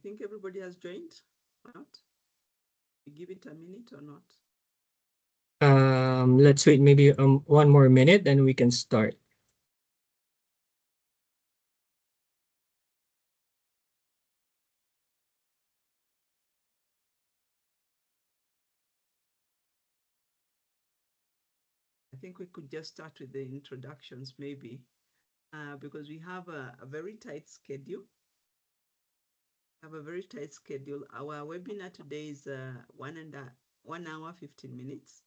think everybody has joined or not? We give it a minute or not? Let's wait maybe one more minute and we can start. I think we could just start with the introductions maybe, because we have a very tight schedule. Our webinar today is 1 hour, 15 minutes.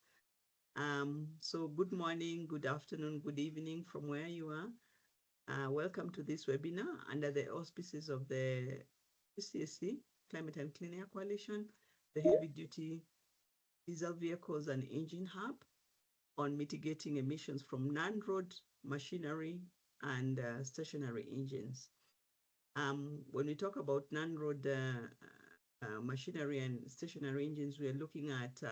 So good morning, good afternoon, good evening from where you are. Welcome to this webinar under the auspices of the CCAC, Climate and Clean Air Coalition, the Heavy Duty Diesel Vehicles and Engine Hub, on mitigating emissions from non-road machinery and stationary engines. When we talk about non-road machinery and stationary engines, we are looking at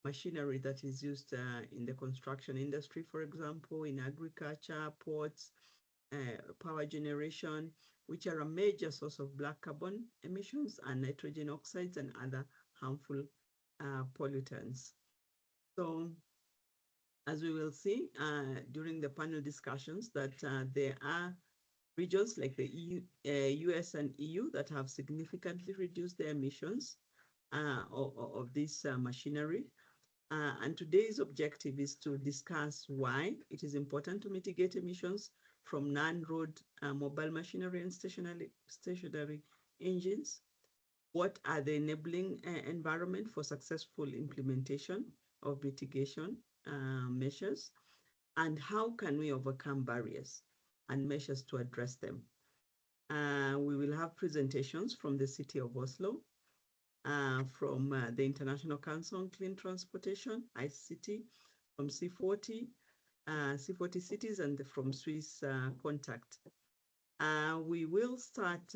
machinery that is used in the construction industry, for example, in agriculture, ports, power generation, which are a major source of black carbon emissions and nitrogen oxides and other harmful pollutants. So, as we will see during the panel discussions, that there are regions like the US and EU that have significantly reduced their emissions of this machinery. And today's objective is to discuss why it is important to mitigate emissions from non-road mobile machinery and stationary engines. What are the enabling environment for successful implementation of mitigation measures, and how can we overcome barriers and measures to address them? We will have presentations from the City of Oslo, from the International Council on Clean Transportation, ICT, from C40 cities, and from Swiss Contact. We will start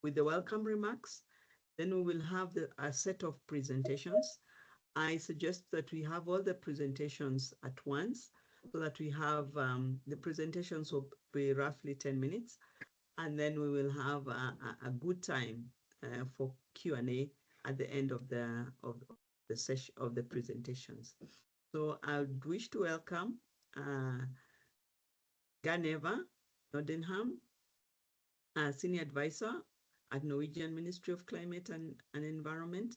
with the welcome remarks. Then we will have a set of presentations. I suggest that we have all the presentations at once, so that we have the presentations will be roughly 10 minutes, and then we will have a good time for Q&A at the end of the session of the presentations. So I would wish to welcome Ganeva Nordenham, Senior Advisor at Norwegian Ministry of Climate and Environment,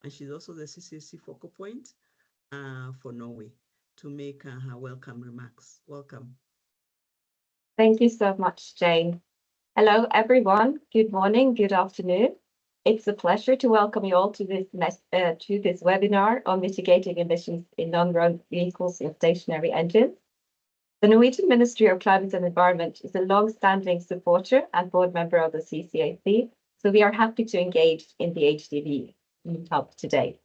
and she's also the CCAC focal point for Norway, to make her welcome remarks. Welcome. Thank you so much, Jane. Hello, everyone. Good morning, good afternoon. It's a pleasure to welcome you all to this webinar on mitigating emissions in non-road vehicles and stationary engines. The Norwegian Ministry of Climate and Environment is a long-standing supporter and board member of the CCAC, so we are happy to engage in the HDV Hub today.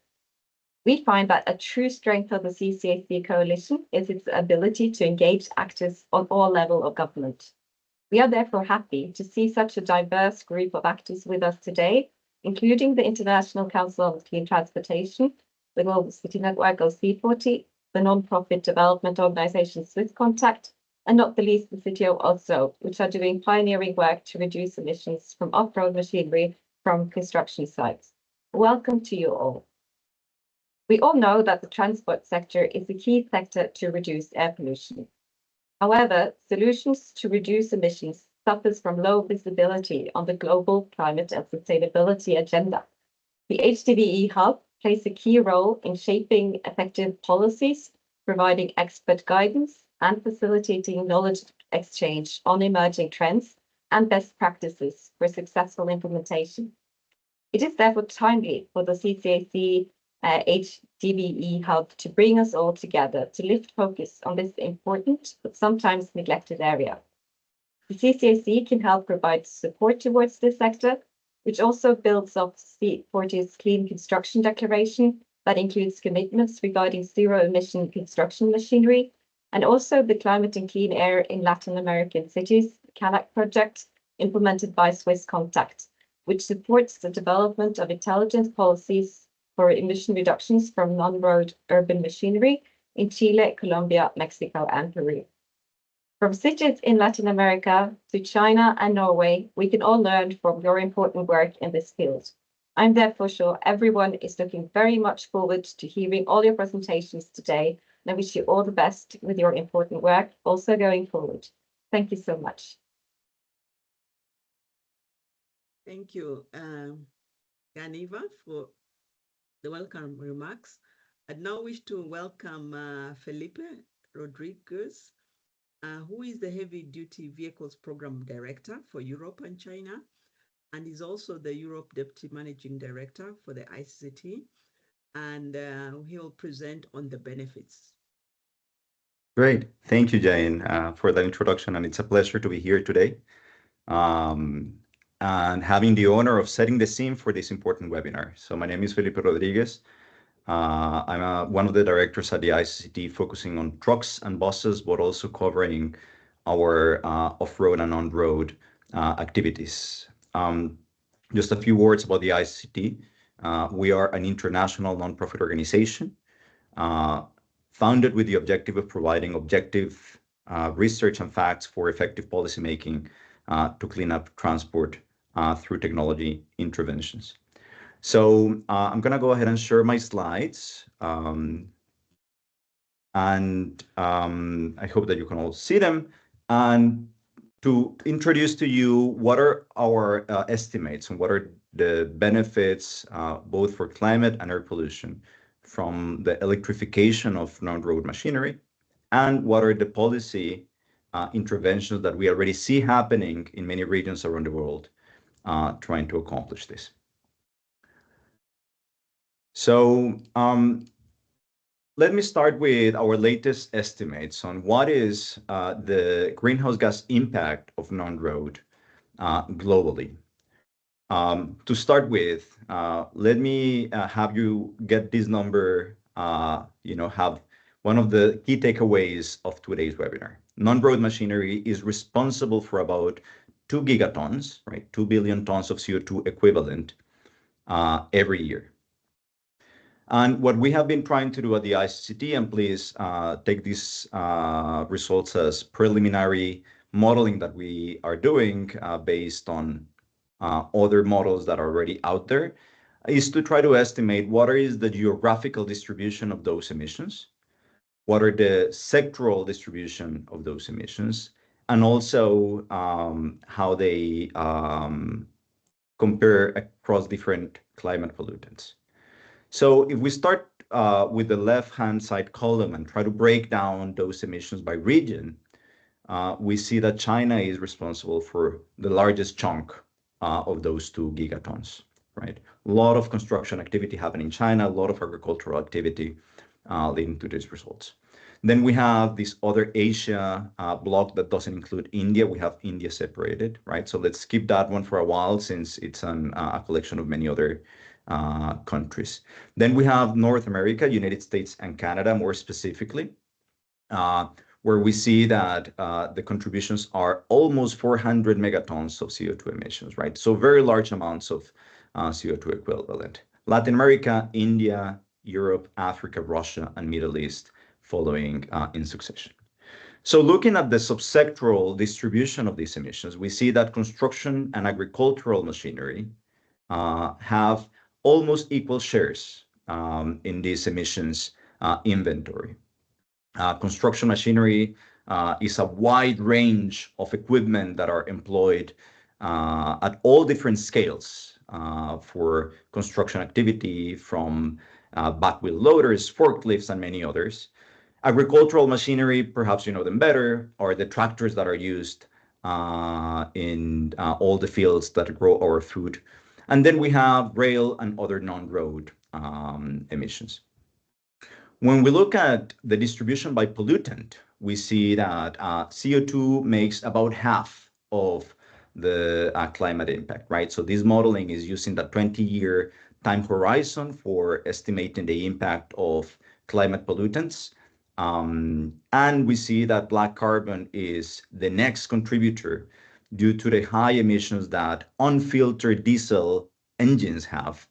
We find that a true strength of the CCAC coalition is its ability to engage actors on all levels of government. We are therefore happy to see such a diverse group of actors with us today, including the International Council on Clean Transportation, the Global City Network of C40, the non-profit development organization Swiss Contact, and not the least the City of Oslo, which are doing pioneering work to reduce emissions from off-road machinery from construction sites. Welcome to you all. We all know that the transport sector is a key sector to reduce air pollution. However, solutions to reduce emissions suffers from low visibility on the global climate and sustainability agenda. The HDVE Hub plays a key role in shaping effective policies, providing expert guidance, and facilitating knowledge exchange on emerging trends and best practices for successful implementation. It is therefore timely for the CCAC HDVE Hub to bring us all together to lift focus on this important but sometimes neglected area. The CCAC can help provide support towards this sector, which also builds off C40's Clean Construction Declaration that includes commitments regarding zero-emission construction machinery, and also the Climate and Clean Air in Latin American Cities, CALAC project, implemented by Swiss Contact, which supports the development of intelligent policies for emission reductions from non-road urban machinery in Chile, Colombia, Mexico, and Peru. From cities in Latin America to China and Norway, we can all learn from your important work in this field. I'm therefore sure everyone is looking very much forward to hearing all your presentations today, and I wish you all the best with your important work also going forward. Thank you so much. Thank you, Ganiva, for the welcome remarks. I'd now wish to welcome Felipe Rodriguez, who is the Heavy Duty Vehicles Program Director for Europe and China, and is also the Europe Deputy Managing Director for the ICT, and he'll present on the benefits. Great. Thank you, Jane, for that introduction, and it's a pleasure to be here today and having the honor of setting the scene for this important webinar. So my name is Felipe Rodriguez. I'm one of the directors at the ICT focusing on trucks and buses, but also covering our off-road and on-road activities. Just a few words about the ICT. We are an international nonprofit organization founded with the objective of providing objective research and facts for effective policymaking to clean up transport through technology interventions. So I'm going to go ahead and share my slides. And I hope that you can all see them. And to introduce to you what are our estimates and what are the benefits both for climate and air pollution from the electrification of non-road machinery, and what are the policy interventions that we already see happening in many regions around the world trying to accomplish this. So let me start with our latest estimates on what is the greenhouse gas impact of non-road globally. To start with, let me have you get this number, have one of the key takeaways of today's webinar. Non-road machinery is responsible for about 2 gigatons, right? 2 billion tons of CO2 equivalent every year. And what we have been trying to do at the ICT, and please take these results as preliminary modeling that we are doing based on other models that are already out there, is to try to estimate what is the geographical distribution of those emissions, what are the sectoral distribution of those emissions, and also how they compare across different climate pollutants. So if we start with the left-hand side column and try to break down those emissions by region, we see that China is responsible for the largest chunk of those 2 gigatons, right? A lot of construction activity happening in China, a lot of agricultural activity leading to these results. Then we have this other Asia block that doesn't include India. We have India separated, right? So let's skip that one for a while since it's a collection of many other countries. Then we have North America, United States and Canada more specifically, where we see that the contributions are almost 400 megatons of CO2 emissions, right? So very large amounts of CO2 equivalent. Latin America, India, Europe, Africa, Russia, and Middle East following in succession. So looking at the subsectoral distribution of these emissions, we see that construction and agricultural machinery have almost equal shares in these emissions inventory. Construction machinery is a wide range of equipment that are employed at all different scales for construction activity, from backwheel loaders, forklifts, and many others. Agricultural machinery, perhaps you know them better, are the tractors that are used in all the fields that grow our food. And then we have rail and other non-road emissions. When we look at the distribution by pollutant, we see that CO2 makes about half of the climate impact, right? So this modeling is using the 20-year time horizon for estimating the impact of climate pollutants. And we see that black carbon is the next contributor due to the high emissions that unfiltered diesel engines have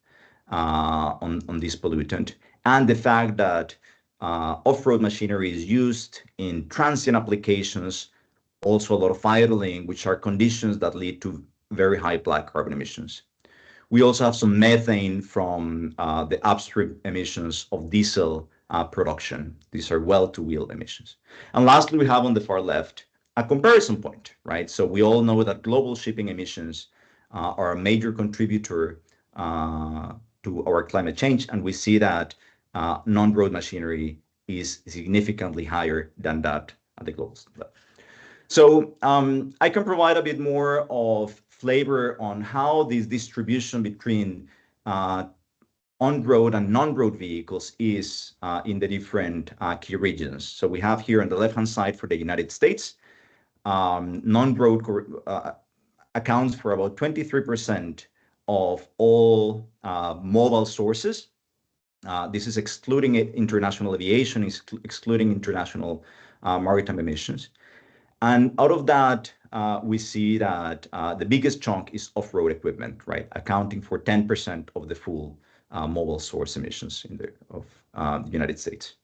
on this pollutant, and the fact that off-road machinery is used in transient applications also a lot of idling, which are conditions that lead to very high black carbon emissions. We also have some methane from the upstream emissions of diesel production. These are well-to-wheel emissions. And lastly, we have on the far left a comparison point, right? So we all know that global shipping emissions are a major contributor to our climate change, and we see that non-road machinery is significantly higher than that at the global level. So I can provide a bit more of flavor on how this distribution between on-road and non-road vehicles is in the different key regions. So we have here on the left-hand side for the United States, non-road accounts for about 23% of all mobile sources. This is excluding international aviation, excluding international maritime emissions. And out of that, we see that the biggest chunk is off-road equipment, right, accounting for 10% of the full mobile source emissions of the United States.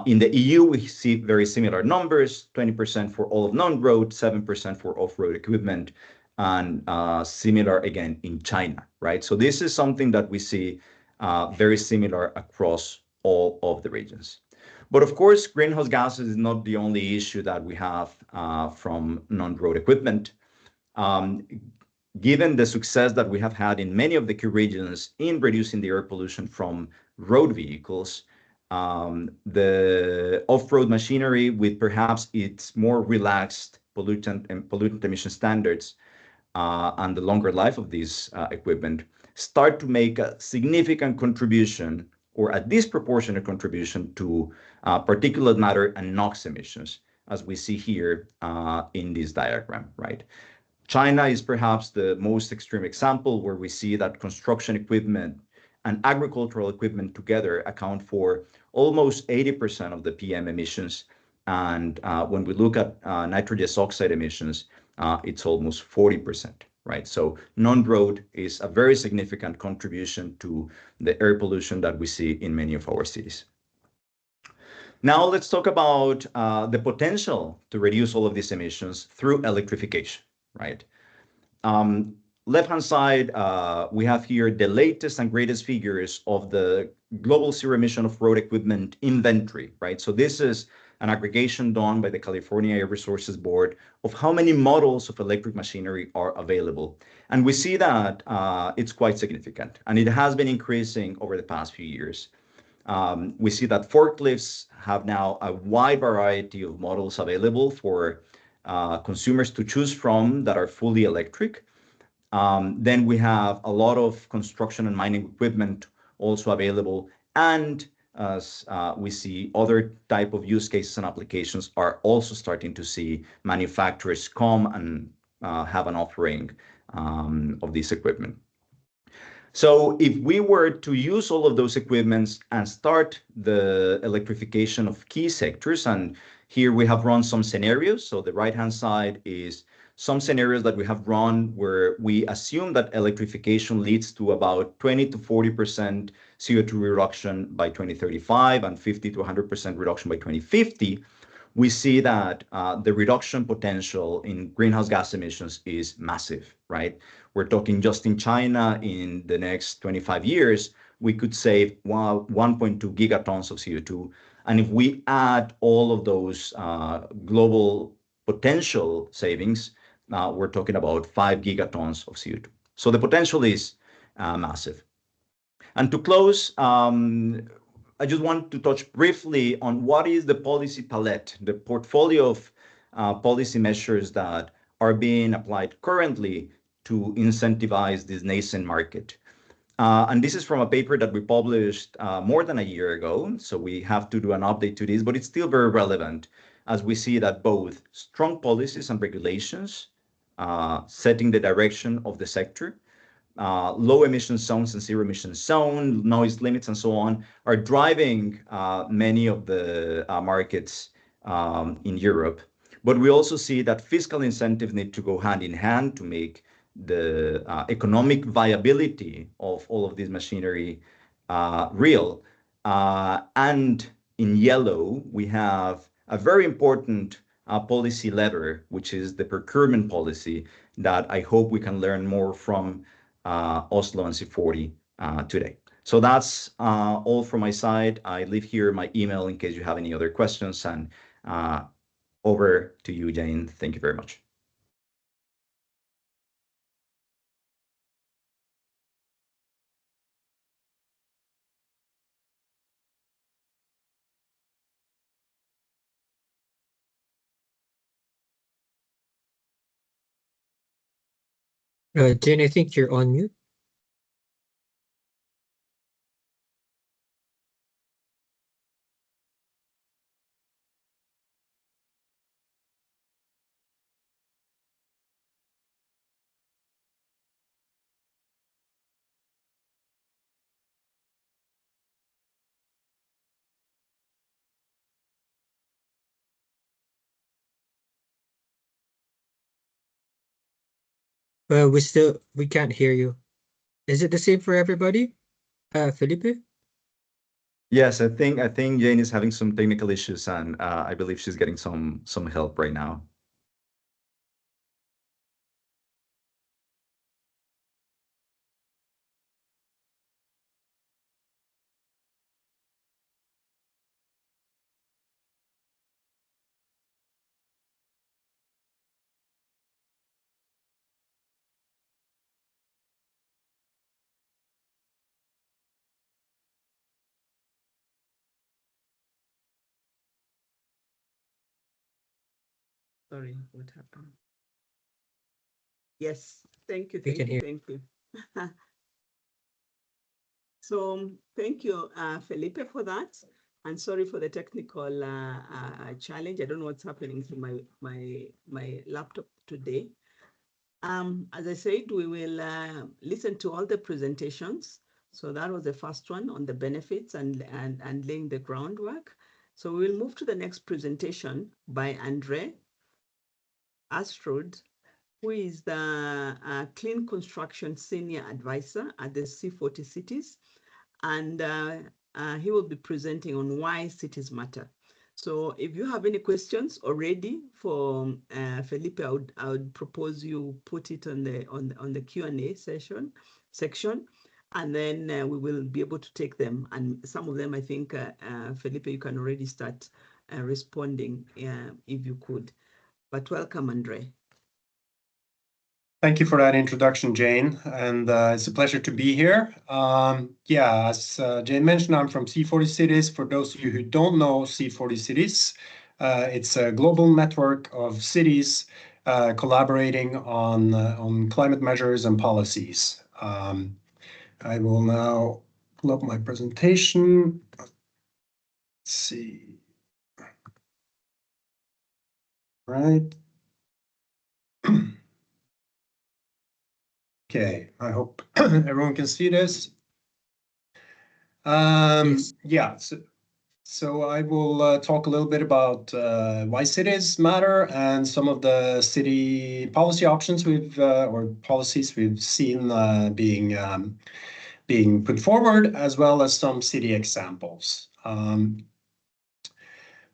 In the EU, we see very similar numbers, 20% for all of non-road, 7% for off-road equipment, and similar again in China, right? So this is something that we see very similar across all of the regions. But of course, greenhouse gases is not the only issue that we have from non-road equipment. Given the success that we have had in many of the key regions in reducing the air pollution from road vehicles, the off-road machinery with perhaps its more relaxed pollutant emission standards and the longer life of these equipment start to make a significant contribution or a disproportionate contribution to particulate matter and NOx emissions, as we see here in this diagram, right? China is perhaps the most extreme example where we see that construction equipment and agricultural equipment together account for almost 80% of the PM emissions. And when we look at nitrogen oxide emissions, it's almost 40%. Right, so non-road is a very significant contribution to the air pollution that we see in many of our cities. Now let's talk about the potential to reduce all of these emissions through electrification, right? Left-hand side, we have here the latest and greatest figures of the global zero emission of road equipment inventory, right? So this is an aggregation done by the California Air Resources Board of how many models of electric machinery are available. And we see that it's quite significant, and it has been increasing over the past few years. We see that forklifts have now a wide variety of models available for consumers to choose from that are fully electric. Then we have a lot of construction and mining equipment also available, and as we see other type of use cases and applications are also starting to see manufacturers come and have an offering of this equipment. So if we were to use all of those equipments and start the electrification of key sectors, and here we have run some scenarios. So the right-hand side is some scenarios that we have run where we assume that electrification leads to about 20 to 40% CO2 reduction by 2035 and 50 to 100% reduction by 2050. We see that the reduction potential in greenhouse gas emissions is massive, right? We're talking just in China in the next 25 years, we could save 1.2 gigatons of CO2. And if we add all of those global potential savings, we're talking about 5 gigatons of CO2. So the potential is massive. And to close, I just want to touch briefly on what is the policy palette, the portfolio of policy measures that are being applied currently to incentivize this nascent market. And this is from a paper that we published more than a year ago, so we have to do an update to this, but it's still very relevant as we see that both strong policies and regulations setting the direction of the sector, low emission zones and zero emission zone, noise limits, and so on, are driving many of the markets in Europe. But we also see that fiscal incentives need to go hand in hand to make the economic viability of all of this machinery real. And in yellow, we have a very important policy lever, which is the procurement policy that I hope we can learn more from Oslo and C40 today. So that's all from my side. I leave here my email in case you have any other questions, and over to you, Jane. Thank you very much. Jane, I think you're on mute. We can't hear you. Is it the same for everybody? Felipe? Yes, I think Jane is having some technical issues, and I believe she's getting some help right now. Sorry, what happened? Yes, thank you, We thank can you, hear. thank you. So thank you, Felipe, for that. And sorry for the technical challenge. I don't know what's happening to my laptop today. As I said, we will listen to all the presentations. So that was the first one on the benefits and laying the groundwork. So we will move to the next presentation by Andre Astrud, who is the Clean Construction Senior Advisor at the C40 Cities. And he will be presenting on why cities matter. So if you have any questions already for Felipe, I would propose you put it on the Q&A section, and then we will be able to take them. And some of them, I think, Felipe, you can already start responding if you could. But welcome, Andre. Thank you for that introduction, Jane, and it's a pleasure to be here. Yeah, as Jane mentioned, I'm from C40 Cities. For those of you who don't know C40 Cities, it's a global network of cities collaborating on climate measures and policies. I will now pull up my presentation. Let's see. Right. Okay, I hope everyone can see this. Yes. Yeah, so I will talk a little bit about why cities matter and some of the city policy options or policies we've seen being put forward, as well as some city examples.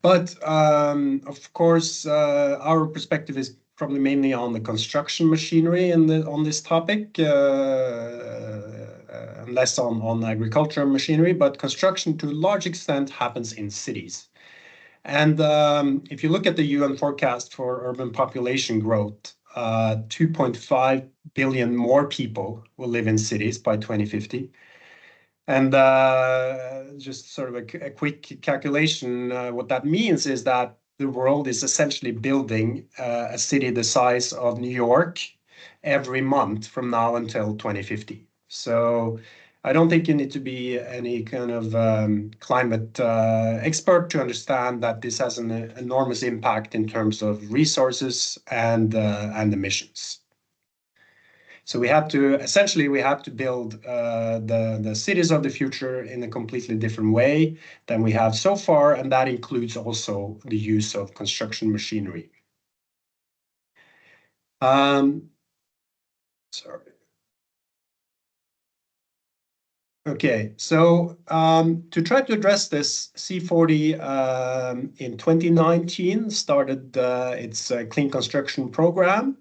Of course, our perspective is probably mainly on the construction machinery on this topic, and less on agricultural machinery, but construction to a large extent happens in cities. And if you look at the UN forecast for urban population growth, 2.5 billion more people will live in cities by 2050. And just sort of a quick calculation, what that means is that the world is essentially building a city the size of New York every month from now until 2050. So I don't think you need to be any kind of climate expert to understand that this has an enormous impact in terms of resources and emissions. So we have to build the cities of the future in a completely different way than we have so far, and that includes also the use of construction machinery. Sorry. Okay, so to try to address this, C40 in 2019 started its clean construction program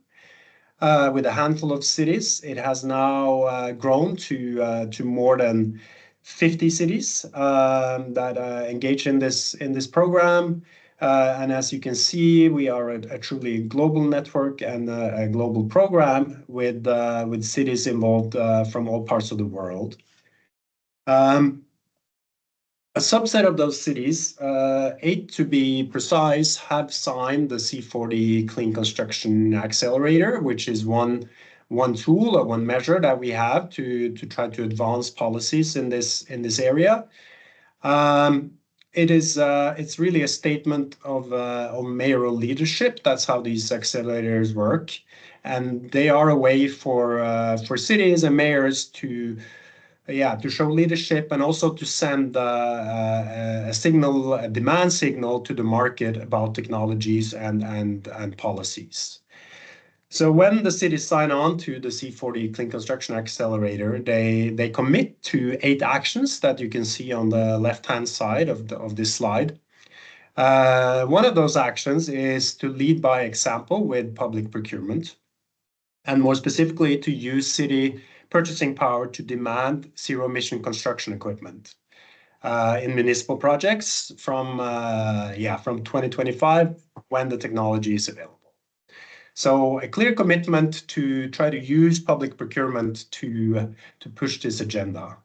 with a handful of cities. It has now grown to more than 50 cities that engage in this program. And as you can see, we are a truly global network and a global program with cities involved from all parts of the world. A subset of those cities, 8 to be precise, have signed the C40 Clean Construction Accelerator, which is one tool or one measure that we have to try to advance policies in this area. It's really a statement of mayoral leadership. That's how these accelerators work, and they are a way for cities and mayors to show leadership and also to send a signal, a demand signal to the market about technologies and policies. So when the cities sign on to the C40 Clean Construction Accelerator, they commit to 8 actions that you can see on the left-hand side of this slide. One of those actions is to lead by example with public procurement, and more specifically to use city purchasing power to demand zero-emission construction equipment in municipal projects from 2025 when the technology is available. So a clear commitment to try to use public procurement to push this agenda.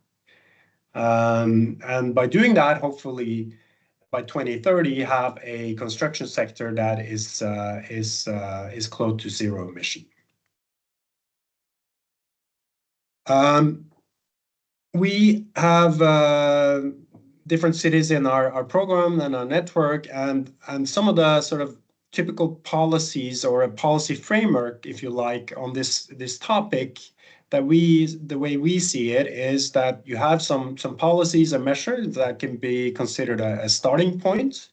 And by doing that, hopefully by 2030, have a construction sector that is close to zero emission. We have different cities in our program and our network, and some of the sort of typical policies or a policy framework, if you like, on this topic, that the way we see it is that you have some policies and measures that can be considered a starting point.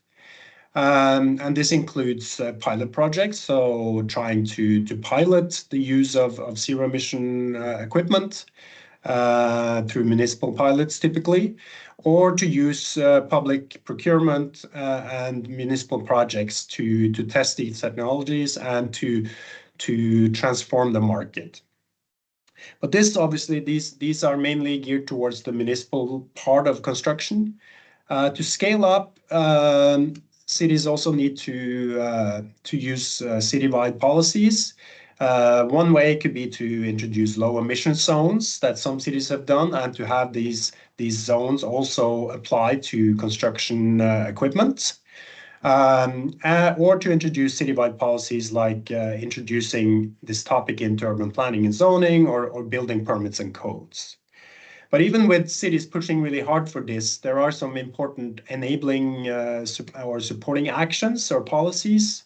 And this includes pilot projects, so trying to pilot the use of zero emission equipment through municipal pilots typically, or to use public procurement and municipal projects to test these technologies and to transform the market. But this obviously, these are mainly geared towards the municipal part of construction. To scale up, cities also need to use citywide policies. One way could be to introduce low emission zones that some cities have done, and to have these zones also apply to construction equipment. Or to introduce citywide policies like introducing this topic into urban planning and zoning or building permits and codes. But even with cities pushing really hard for this, there are some important enabling or supporting actions or policies.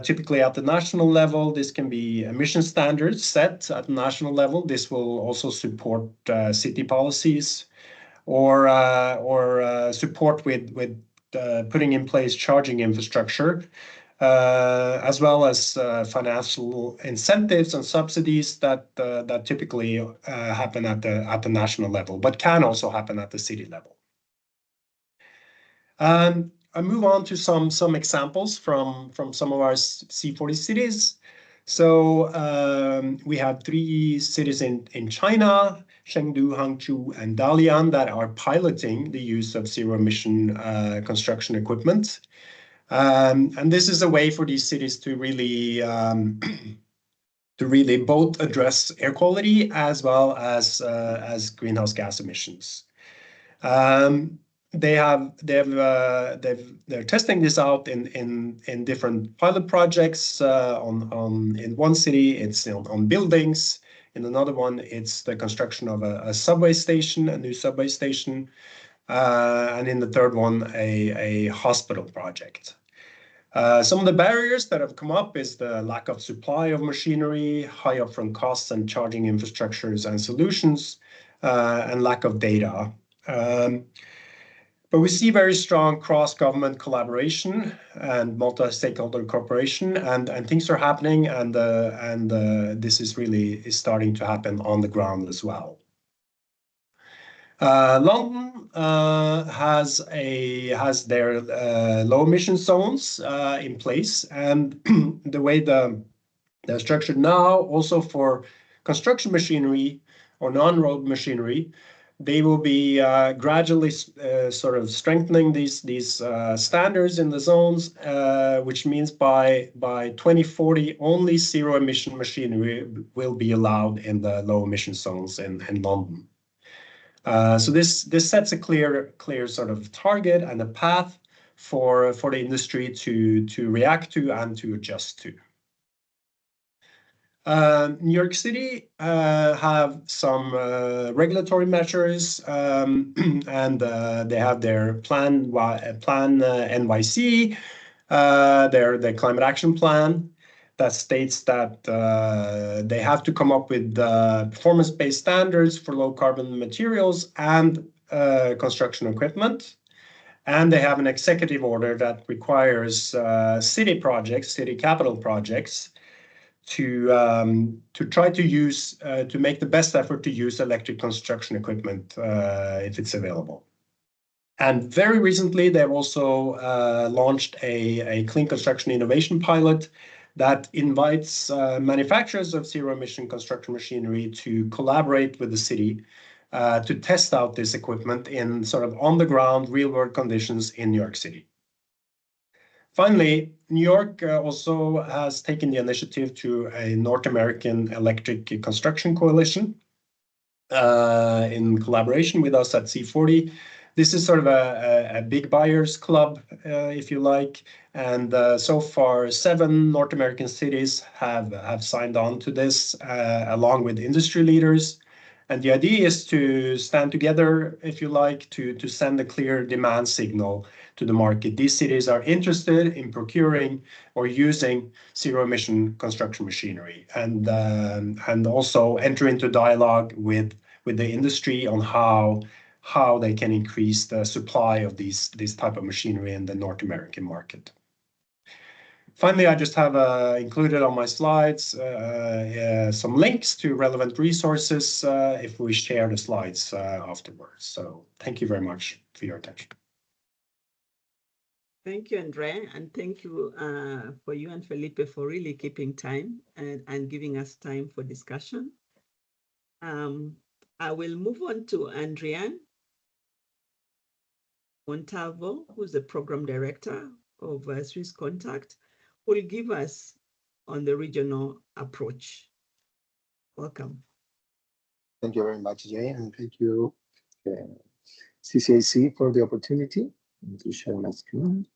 Typically at the national level, this can be emission standards set at the national level. This will also support city policies, or support with putting in place charging infrastructure, as well as financial incentives and subsidies that typically happen at the national level, but can also happen at the city level. I move on to some examples from some of our C40 cities. So we have 3 cities in China, Chengdu, Hangzhou, and Dalian, that are piloting the use of zero-emission construction equipment. And this is a way for these cities to really both address air quality as well as greenhouse gas emissions. They're testing this out in different pilot projects. In one city, it's on buildings. In another one, it's the construction of a subway station, a new subway station. And in the third one, a hospital project. Some of the barriers that have come up is the lack of supply of machinery, high upfront costs and charging infrastructures and solutions, and lack of data. But we see very strong cross-government collaboration and multi-stakeholder cooperation, and things are happening, and this is starting to happen on the ground as well. London has their low emission zones in place, and the way they're structured now, also for construction machinery or non-road machinery, they will be gradually sort of strengthening these standards in the zones, which means by 2040 only zero emission machinery will be allowed in the low emission zones in London. So this sets a clear sort of target and a path for the industry to react to and to adjust to. New York City have some regulatory measures, and they have their plan NYC, their climate action plan that states that they have to come up with performance-based standards for low carbon materials and construction equipment. And they have an executive order that requires city capital projects to try to use to make the best effort to use electric construction equipment if it's available. And very recently, they've also launched a clean construction innovation pilot that invites manufacturers of zero-emission construction machinery to collaborate with the city to test out this equipment in sort of on-the-ground, real-world conditions in New York City. Finally, New York also has taken the initiative to a North American Electric Construction Coalition in collaboration with us at C40. This is sort of a big buyers club, if you like, and so far 7 North American cities have signed on to this along with industry leaders. And the idea is to stand together, if you like, to send a clear demand signal to the market. These cities are interested in procuring or using zero-emission construction machinery, and also enter into dialogue with the industry on how they can increase the supply of this type of machinery in the North American market. Finally, I just have included on my slides some links to relevant resources if we share the slides afterwards. So thank you very much for your attention. Thank you, Andre, and thank you for you and Felipe for really keeping time and giving us time for discussion. I will move on to Adrian Montalvo, who's the program director of Swiss Contact, who will give us on the regional approach. Welcome. Thank you very much, Jay, and thank you, CCAC, for the opportunity to share my screen.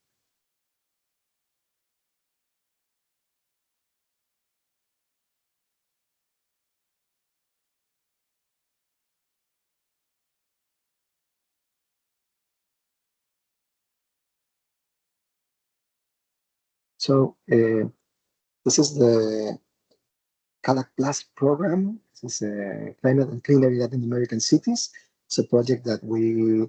So this is the CALAC Plus program. This is a climate and clean air Latin American cities. It's a project that we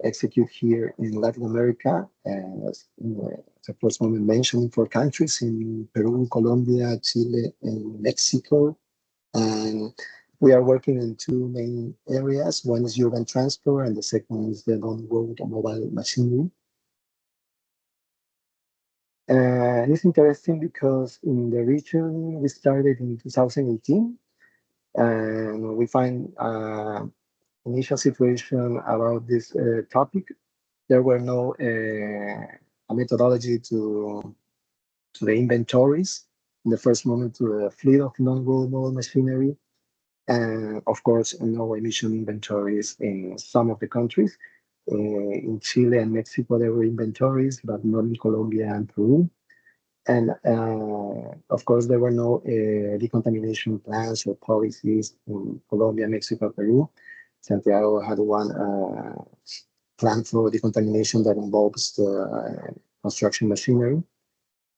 execute here in Latin America. And as the first moment mentioned, in 4 countries, in Peru, Colombia, Chile, and Mexico. And we are working in 2 main areas. One is urban transport, and the second is the non-road mobile machinery. And it's interesting because in the region, we started in 2018, and we find initial situation about this topic. There were no a methodology to the inventories in the first moment, to a fleet of non-road mobile machinery, and of course, no emission inventories in some of the countries. In Chile and Mexico, there were inventories, but not in Colombia and Peru. And of course, there were no decontamination plans or policies in Colombia, Mexico, Peru. Santiago had one plan for decontamination that involves the construction machinery.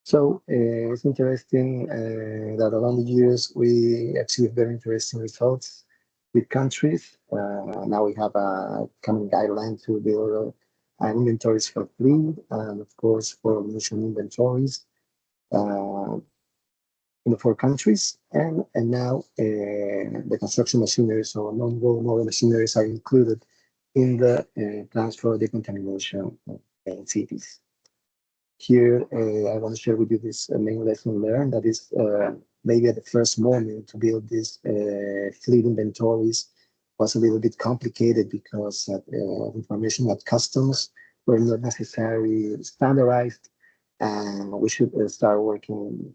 So it's interesting that along the years, we achieved very interesting results with countries. Now we have a common guideline to build inventories for fleet, and of course for emission inventories in the 4 countries. And now the construction machineries or non-road mobile machineries are included in the plans for decontamination in cities. Here, I want to share with you this main lesson learned, that is maybe at the first moment to build these fleet inventories was a little bit complicated because information at customs were not necessarily standardized, and we should start working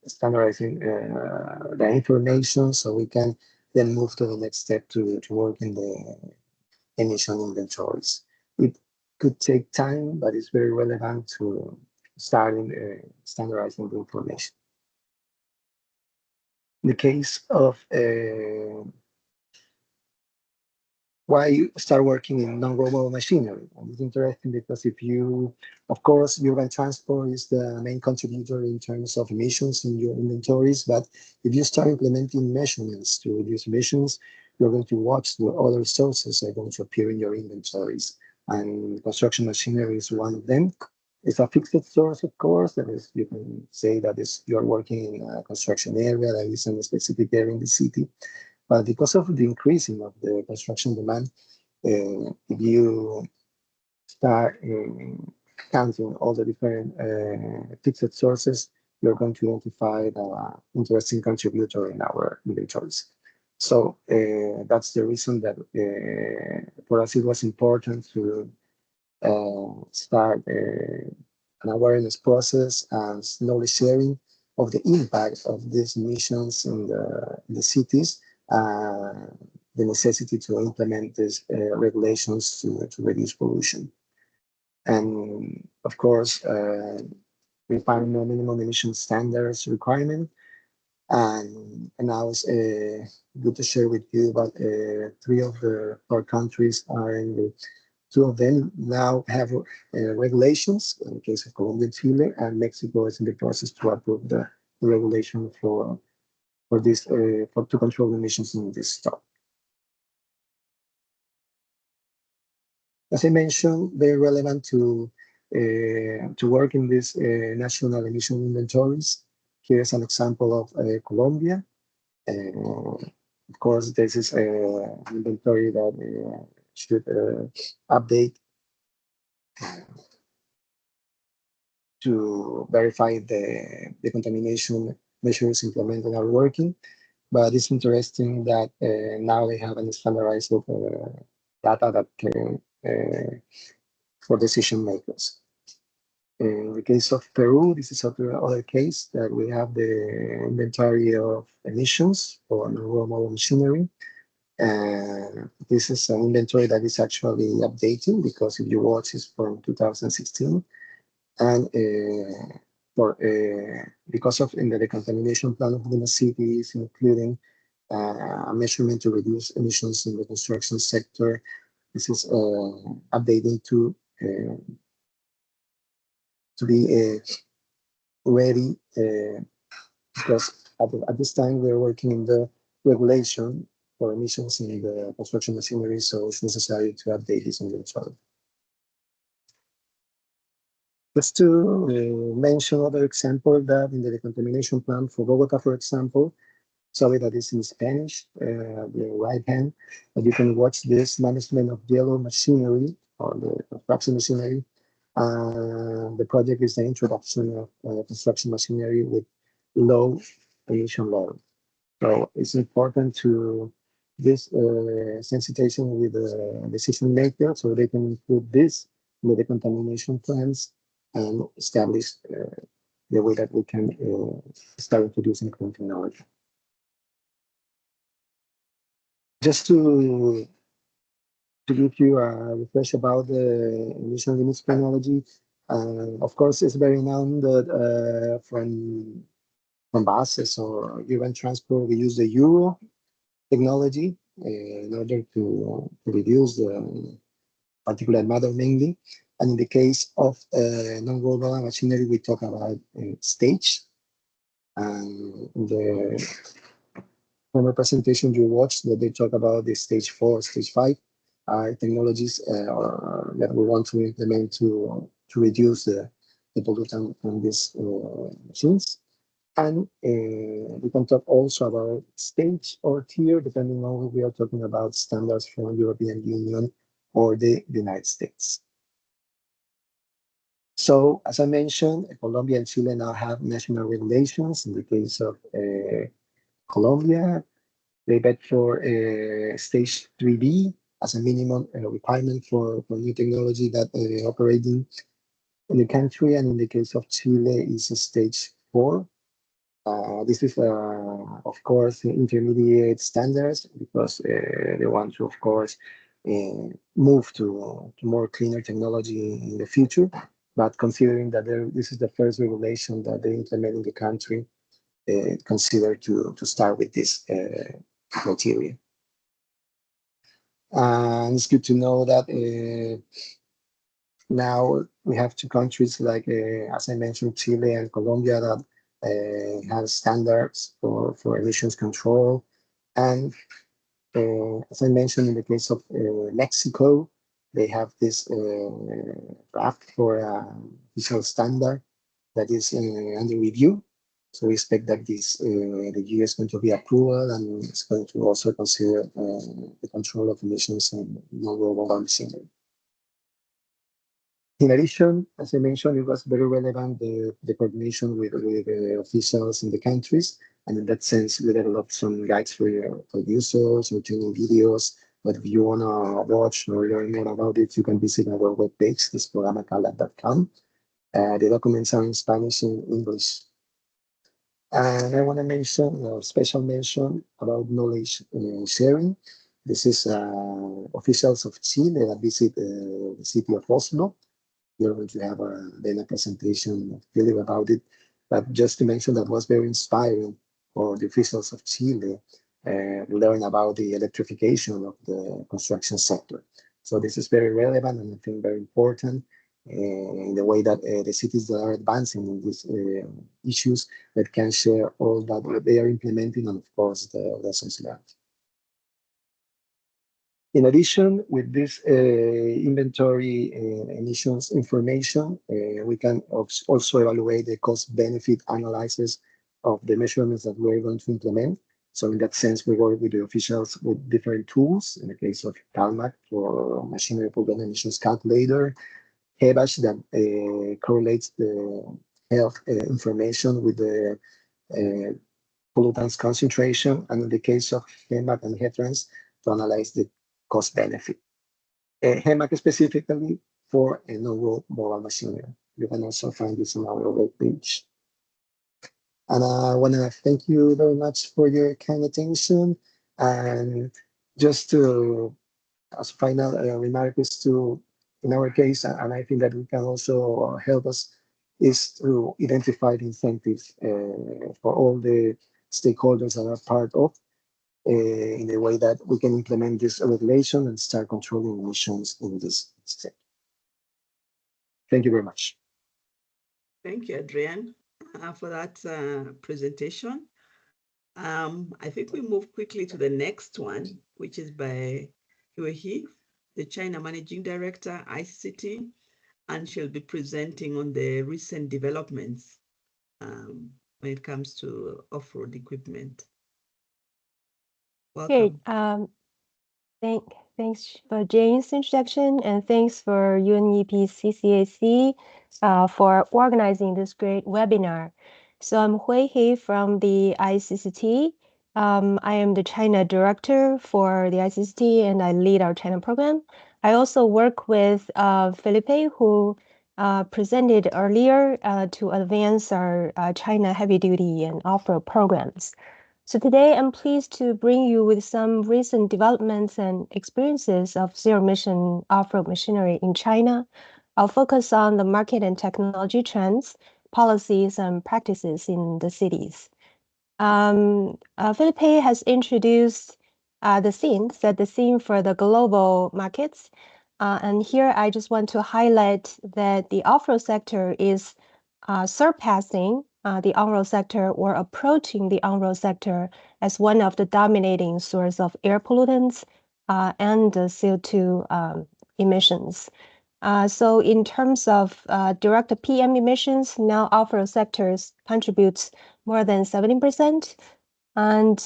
standardizing the information so we can then move to the next step to work in the emission inventories. It could take time, but it's very relevant to starting standardizing the information. In the case of why you start working in non-robot machinery. And it's interesting because if you, of course, urban transport is the main contributor in terms of emissions in your inventories, but if you start implementing measurements to reduce emissions, you're going to watch the other sources are going to appear in your inventories. And construction machinery is one of them. It's a fixed source, of course, that is, you can say that is you're working in a construction area that is in a specific area in the city. But because of the increasing of the construction demand, if you start counting all the different fixed sources, you're going to identify the interesting contributor in our inventories. So that's the reason that for us it was important to start an awareness process and knowledge sharing of the impact of these emissions in the cities, the necessity to implement these regulations to reduce pollution. And of course, we find no minimum emission standards requirement. And now it's good to share with you about 3 of the 4 countries are in the 2 of them now have regulations, in the case of Colombia and Chile, and Mexico is in the process to approve the regulation for this to control emissions in this stop. As I mentioned, very relevant to work in these national emission inventories. Here's an example of Colombia. Of course, this is an inventory that should update to verify the contamination measures implemented are working. But it's interesting that now they have a standardized data that can for decision makers. In the case of Peru, this is other case that we have the inventory of emissions for non-robot machinery. And this is an inventory that is actually updating because if you watch, it's from 2016. And because of in the decontamination plan of the city is including a measurement to reduce emissions in the construction sector. This is updating to be ready because at this time we're working in the regulation for emissions in the construction machinery, so it's necessary to update this inventory. Just to mention other example that in the decontamination plan for Bogota, for example, sorry that is in Spanish, the right hand, but you can watch this management of yellow machinery or the construction machinery. The project is the introduction of construction machinery with low emission level. So it's important to this sensitization with the decision maker so they can include this with the contamination plans and establish the way that we can start introducing clean technology. Just to give you a refresh about the emission limits technology, of course, it's very known that from buses or urban transport, we use the Euro technology in order to reduce the particulate matter mainly. And in the case of non-robot machinery, we talk about stage. And the former presentation you watched, that they talk about the stage 4, stage 5 technologies that we want to implement to reduce the pollutant from these machines. And we can talk also about stage or tier, depending on if we are talking about standards from European Union or the United States. So, as I mentioned, Colombia and Chile now have national regulations. In the case of Colombia, they bet for stage 3B as a minimum requirement for new technology that operating in the country. And in the case of Chile, is a stage 4. This is, of course, intermediate standards because they want to, of course, move to more cleaner technology in the future. But considering that this is the first regulation that they implement in the country, consider to start with this criteria. And it's good to know that now we have two countries like, as I mentioned, Chile and Colombia that have standards for emissions control. And as I mentioned, in the case of Mexico, they have this draft for official standard that is under review. So we expect that this the year is going to be approval, and it's going to also consider the control of emissions in non-global machinery. In addition, as I mentioned, it was very relevant the coordination with officials in the countries, and in that sense, we developed some guides for users or training videos. But if you want to watch or learn more about it, you can visit our webpage, thisprogramacala.com. The documents are in Spanish and English. And I want to mention a special mention about knowledge sharing. This is officials of Chile that visit the city of Oslo. You're going to have then a presentation of Philip about it. But just to mention, that was very inspiring for the officials of Chile learn about the electrification of the construction sector. So this is very relevant and I think very important in the way that the cities that are advancing in these issues that can share all that they are implementing, and of course the lessons learned. In addition, with this inventory emissions information, we can also evaluate the cost-benefit analysis of the measurements that we're going to implement. So in that sense, we work with the officials with different tools. In the case of CalMac for machinery pollutant emissions calculator, HEBASH that correlates the health information with the pollutants concentration, and in the case of HEMAC and HETRANS, to analyze the cost benefit. HEMAC specifically for a novel mobile machinery. You can also find this on our webpage. And I want to thank you very much for your kind attention. And just to, as a final remark, is to, in our case, and I think that we can also help us, is to identify the incentives for all the stakeholders that are part of in the way that we can implement this regulation and start controlling emissions in this state. Thank you very much. Thank you, Adrian, for that presentation. I think we move quickly to the next one, which is by He, the China Managing Director, ICT, and she'll be presenting on the recent developments when it comes to off-road equipment. Welcome. Okay, thanks for Jane's introduction, and thanks for UNEP CCAC for organizing this great webinar. So I'm Hui He from the ICCT. I am the China director for the ICCT, and I lead our China program. I also work with Felipe, who presented earlier to advance our China heavy-duty and off-road programs. So today I'm pleased to bring you with some recent developments and experiences of zero-emission off-road machinery in China. I'll focus on the market and technology trends, policies, and practices in the cities. Felipe has introduced set the scene for the global markets. And here I just want to highlight that the off-road sector is surpassing the on-road sector or approaching the on-road sector as one of the dominating source of air pollutants and CO2 emissions. So in terms of direct PM emissions, now off-road sectors contributes more than 70% and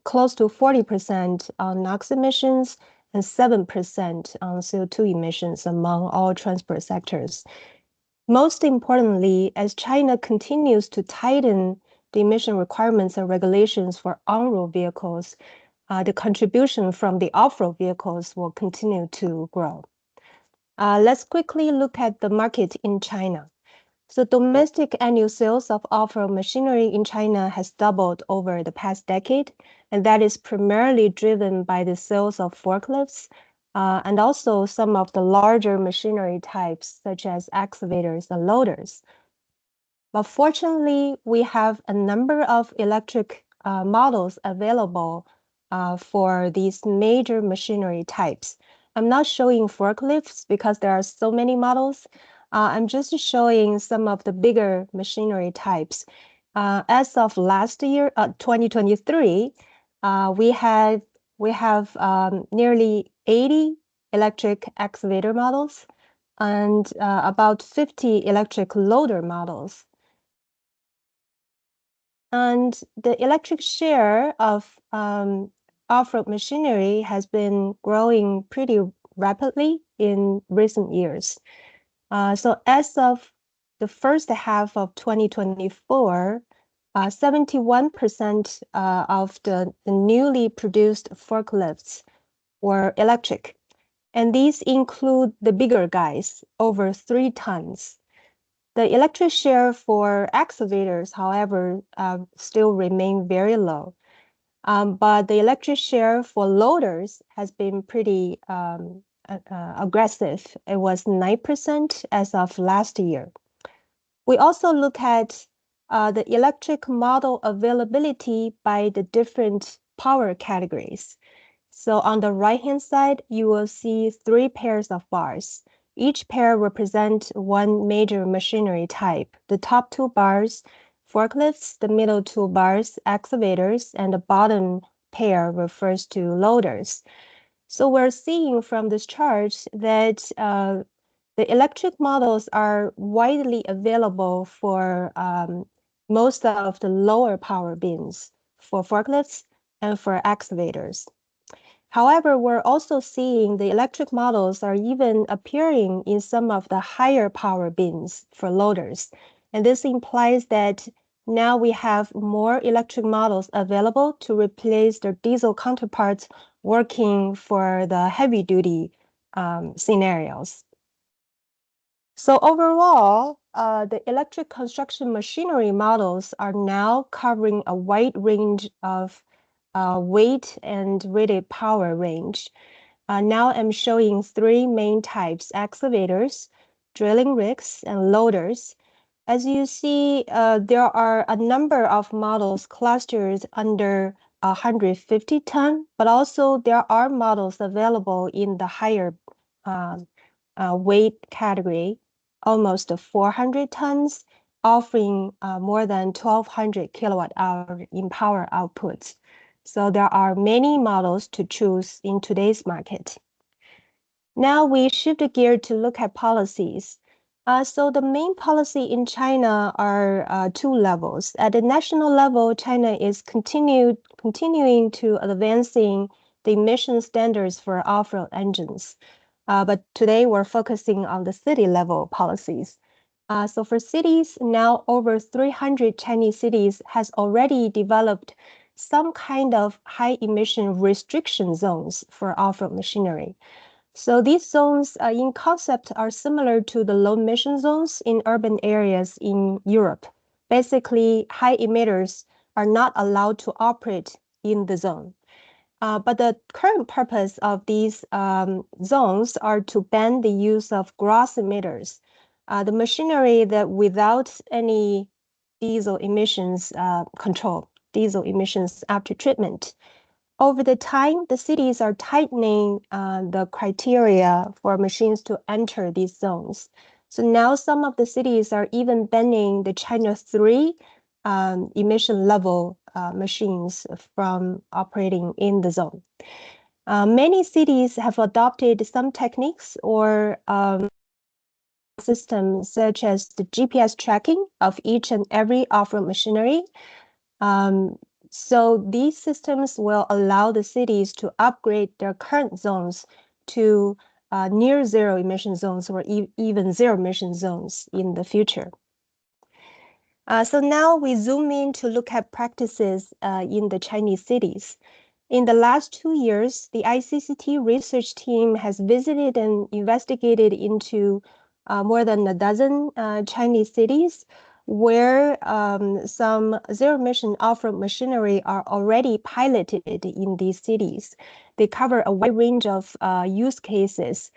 close to 40% on NOx emissions and 7% on CO2 emissions among all transport sectors. Most importantly, as China continues to tighten the emission requirements and regulations for on-road vehicles, the contribution from the off-road vehicles will continue to grow. Let's quickly look at the market in China. So domestic annual sales of off-road machinery in China has doubled over the past decade, and that is primarily driven by the sales of forklifts and also some of the larger machinery types such as excavators and loaders. But fortunately, we have a number of electric models available for these major machinery types. I'm not showing forklifts because there are so many models. I'm just showing some of the bigger machinery types. As of last year, 2023, we have nearly 80 electric excavator models and about 50 electric loader models. And the electric share of off-road machinery has been growing pretty rapidly in recent years. So as of the first half of 2024, 71% of the newly produced forklifts were electric. And these include the bigger guys, over 3 tons. The electric share for excavators, however, still remain very low. But the electric share for loaders has been pretty aggressive. It was 9% as of last year. We also look at the electric model availability by the different power categories. So on the right-hand side, you will see 3 pairs of bars. Each pair represents one major machinery type. The top 2 bars, forklifts, the middle 2 bars, excavators, and the bottom pair refers to loaders. So we're seeing from this chart that the electric models are widely available for most of the lower power bins, for forklifts and for excavators. However, we're also seeing the electric models are even appearing in some of the higher power bins for loaders. And this implies that now we have more electric models available to replace their diesel counterparts working for the heavy duty scenarios. So overall, the electric construction machinery models are now covering a wide range of weight and rated power range. Now I'm showing 3 main types: excavators, drilling rigs, and loaders. As you see, there are a number of models clustered under 150 ton, but also there are models available in the higher weight category, almost 400 tons, offering more than 1,200 kilowatt hour in power outputs. So there are many models to choose in today's market. Now we shift gear to look at policies. So the main policy in China are 2 levels. At the national level, China is continuing to advancing the emission standards for off-road engines. But today we're focusing on the city level policies. So for cities, now over 300 Chinese cities has already developed some kind of high emission restriction zones for off-road machinery. So these zones in concept are similar to the low emission zones in urban areas in Europe. Basically, high emitters are not allowed to operate in the zone. But the current purpose of these zones are to ban the use of gross emitters, the machinery that without any diesel emissions control, diesel emissions after treatment. Over the time, the cities are tightening the criteria for machines to enter these zones. So now some of the cities are even banning the China 3 emission level machines from operating in the zone. Many cities have adopted some techniques or systems such as the GPS tracking of each and every off-road machinery. So these systems will allow the cities to upgrade their current zones to near zero emission zones or even zero emission zones in the future. So now we zoom in to look at practices in the Chinese cities. In the last 2 years, the ICCT research team has visited and investigated into more than a dozen Chinese cities where some zero-emission off-road machinery are already piloted in these cities. They cover a wide range of use cases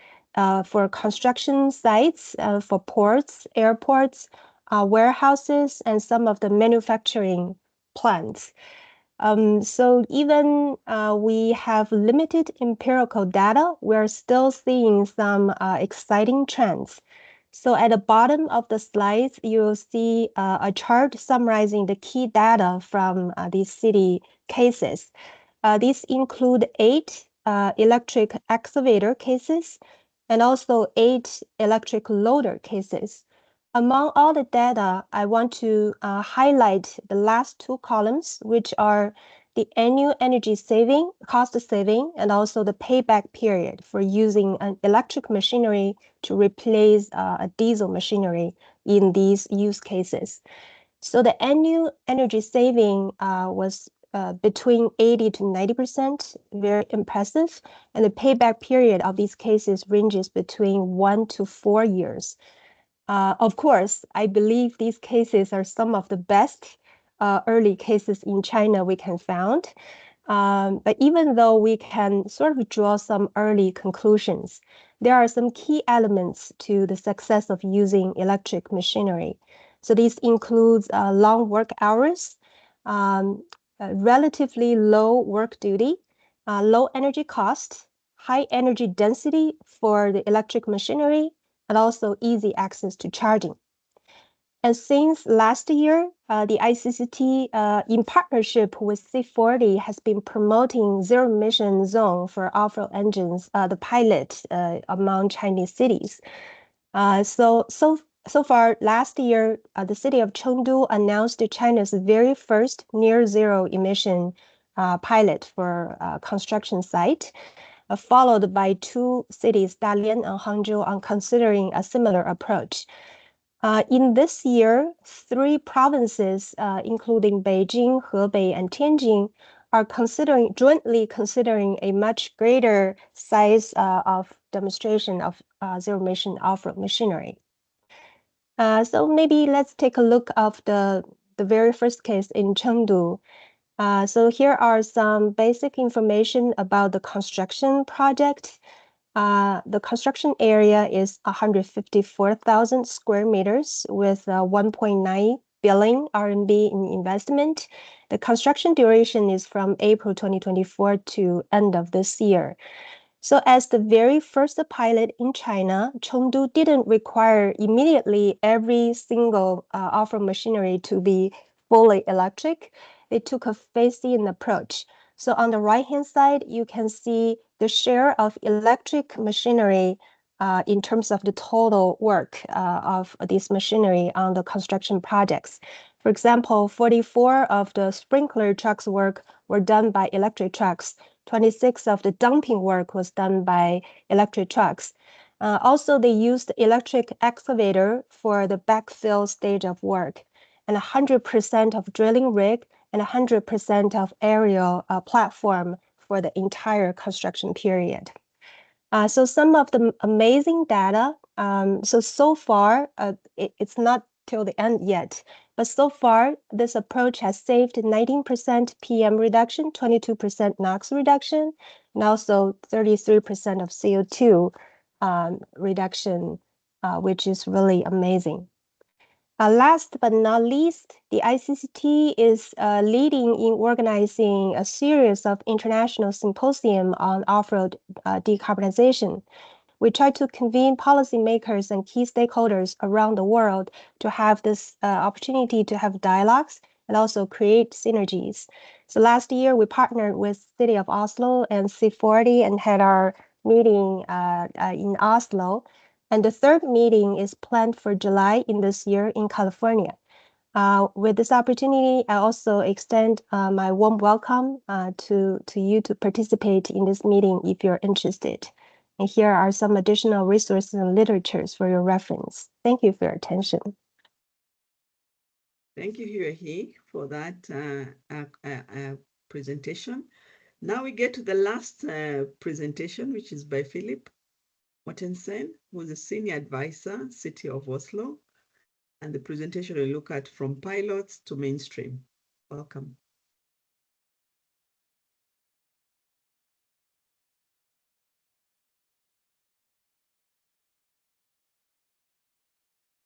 for construction sites, for ports, airports, warehouses, and some of the manufacturing plants. So even we have limited empirical data, we're still seeing some exciting trends. So at the bottom of the slides, you'll see a chart summarizing the key data from these city cases. These include 8 electric excavator cases and also 8 electric loader cases. Among all the data, I want to highlight the last 2 columns, which are the annual energy saving, cost saving, and also the payback period for using an electric machinery to replace a diesel machinery in these use cases. So the annual energy saving was between 80 to 90%, very impressive. And the payback period of these cases ranges between 1 to 4 years. Of course, I believe these cases are some of the best early cases in China we can find. But even though we can sort of draw some early conclusions, there are some key elements to the success of using electric machinery. So these includes long work hours, relatively low work duty, low energy cost, high energy density for the electric machinery, and also easy access to charging. And since last year, the ICCT, in partnership with C40, has been promoting zero emission zone for off-road engines, the pilot among Chinese cities. So far, last year, the city of Chengdu announced China's very first near zero emission pilot for construction site. Followed by 2 cities, Dalian and Hangzhou, on considering a similar approach. In this year, 3 provinces, including Beijing, Hebei, and Tianjin, are jointly considering a much greater size of demonstration of zero-emission off-road machinery. So maybe let's take a look of the very first case in Chengdu. So here are some basic information about the construction project. The construction area is 154,000 square meters with 1.9 billion RMB in investment. The construction duration is from April 2024 to end of this year. So as the very first pilot in China, Chengdu didn't require immediately every single off-road machinery to be fully electric. They took a phased-in approach. So on the right-hand side, you can see the share of electric machinery in terms of the total work of this machinery on the construction projects. For example, 44 of the sprinkler trucks work were done by electric trucks. 26 of the dumping work was done by electric trucks. Also, they used electric excavator for the backfill stage of work, and 100% of drilling rig and 100% of aerial platform for the entire construction period. So some of the amazing data. So far, it's not till the end yet, but so far, this approach has saved 19% PM reduction, 22% NOx reduction, and also 33% of CO2 reduction, which is really amazing. Last but not least, the ICCT is leading in organizing a series of international symposium on off-road decarbonization. We try to convene policymakers and key stakeholders around the world to have this opportunity to have dialogues and also create synergies. So last year we partnered with City of Oslo and C40 and had our meeting in Oslo. And the third meeting is planned for July in this year in California. With this opportunity, I also extend my warm welcome to you to participate in this meeting if you're interested. And here are some additional resources and literatures for your reference. Thank you for your attention. Thank you, Hirahi, for that presentation. Now we get to the last presentation, which is by Philip Mortensen, who is a senior advisor, City of Oslo. And the presentation will look at from pilots to mainstream. Welcome.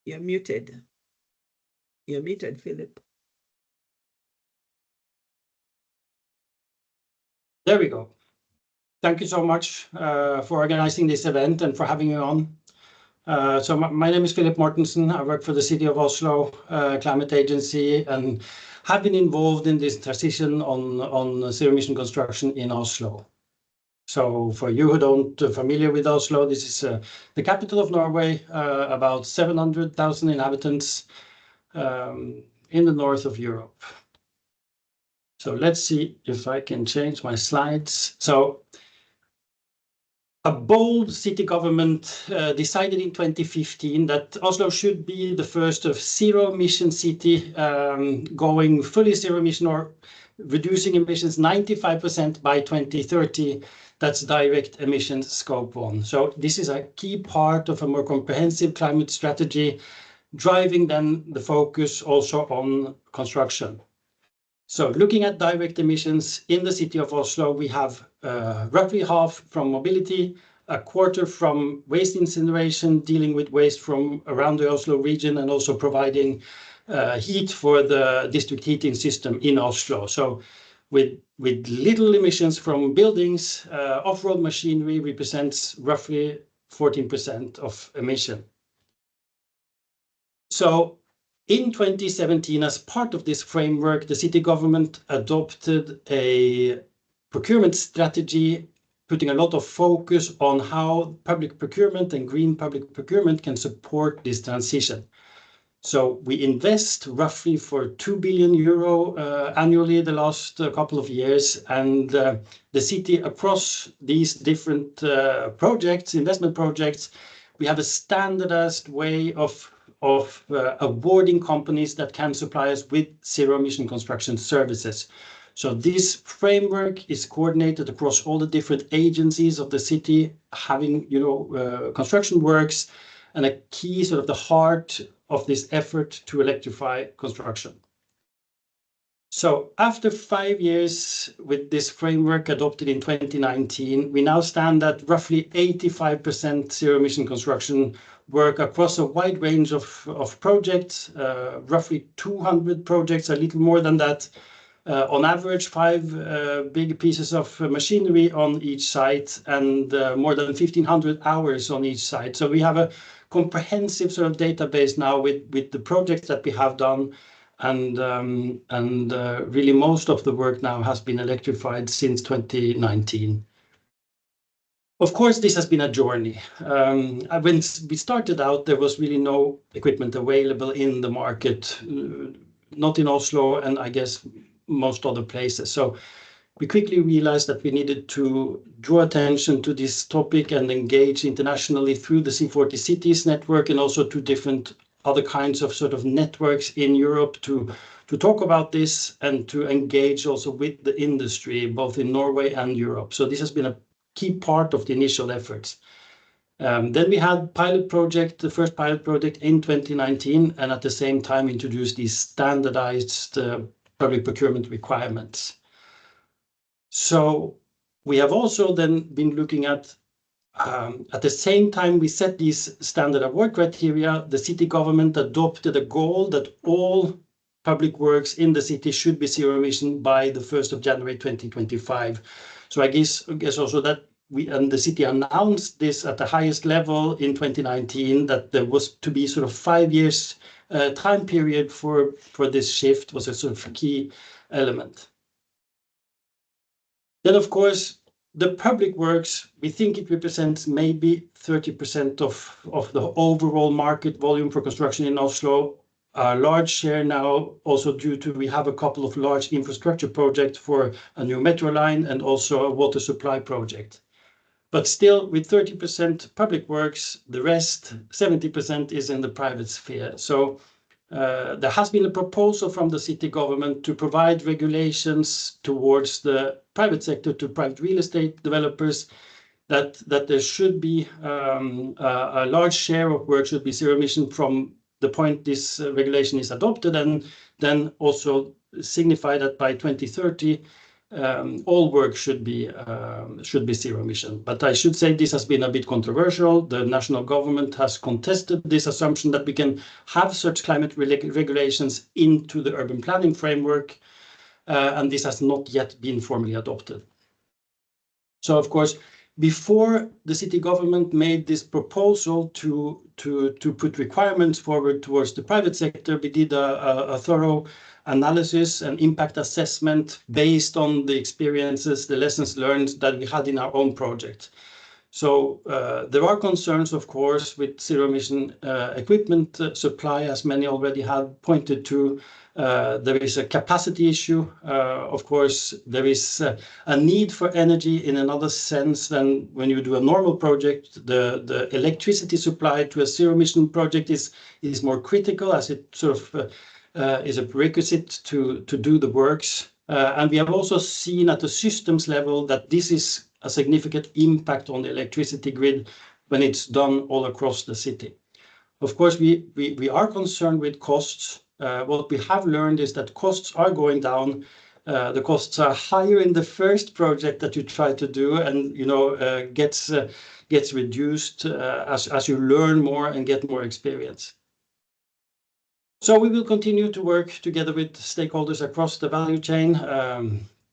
You're muted. You're muted, Philip. There we go. Thank you so much for organizing this event and for having me on. So my name is Philip Mortensen. I work for the City of Oslo Climate Agency and have been involved in this transition on zero emission construction in Oslo. So for you who don't familiar with Oslo, this is the capital of Norway, about 700,000 inhabitants in the north of Europe. So let's see if I can change my slides. So a bold city government decided in 2015 that Oslo should be the first of zero emission city going fully zero emission or reducing emissions 95% by 2030. That's direct emissions scope 1. So this is a key part of a more comprehensive climate strategy, driving then the focus also on construction. So looking at direct emissions in the city of Oslo, we have roughly half from mobility, a quarter from waste incineration, dealing with waste from around the Oslo region and also providing heat for the district heating system in Oslo. So with little emissions from buildings, off-road machinery represents roughly 14% of emission. So in 2017, as part of this framework, the city government adopted a procurement strategy, putting a lot of focus on how public procurement and green public procurement can support this transition. So we invest roughly for 2 billion euro annually the last couple of years, and the city across these different projects, investment projects, we have a standardized way of awarding companies that can supply us with zero emission construction services. So this framework is coordinated across all the different agencies of the city, having construction works, and a key sort of the heart of this effort to electrify construction. So after 5 years with this framework adopted in 2019, we now stand at roughly 85% zero emission construction work across a wide range of projects, roughly 200 projects, a little more than that. On average, 5 big pieces of machinery on each site and more than 1,500 hours on each site. So we have a comprehensive sort of database now with the projects that we have done, and really most of the work now has been electrified since 2019. Of course, this has been a journey. When we started out, there was really no equipment available in the market, not in Oslo, and I guess most other places. So we quickly realized that we needed to draw attention to this topic and engage internationally through the C40 Cities network and also to different other kinds of sort of networks in Europe to talk about this and to engage also with the industry, both in Norway and Europe. So this has been a key part of the initial efforts. Then we had the first pilot project in 2019, and at the same time introduced these standardized public procurement requirements. So we have also then been looking at the same time we set these standard award criteria, the city government adopted a goal that all public works in the city should be zero emission by the 1st of January 2025. So I guess also that the city announced this at the highest level in 2019, that there was to be sort of 5 years time period for this shift was a sort of key element. Then, of course, the public works, we think it represents maybe 30% of the overall market volume for construction in Oslo. A large share now, also due to we have a couple of large infrastructure projects for a new metro line and also a water supply project. But still, with 30% public works, the rest, 70%, is in the private sphere. So there has been a proposal from the city government to provide regulations towards the private sector, to private real estate developers, that there should be a large share of work should be zero emission from the point this regulation is adopted, and then also signify that by 2030 all work should be zero emission. But I should say this has been a bit controversial. The national government has contested this assumption that we can have such climate regulations into the urban planning framework, and this has not yet been formally adopted. So, of course, before the city government made this proposal to put requirements forward towards the private sector, we did a thorough analysis and impact assessment based on the experiences, the lessons learned that we had in our own project. So there are concerns, of course, with zero emission equipment supply, as many already have pointed to. There is a capacity issue. Of course, there is a need for energy in another sense than when you do a normal project. The electricity supply to a zero emission project is more critical, as it sort of is a prerequisite to do the works. And we have also seen at the systems level that this is a significant impact on the electricity grid when it's done all across the city. Of course, we are concerned with costs. What we have learned is that costs are going down. The costs are higher in the first project that you try to do, and gets reduced as you learn more and get more experience. So we will continue to work together with stakeholders across the value chain,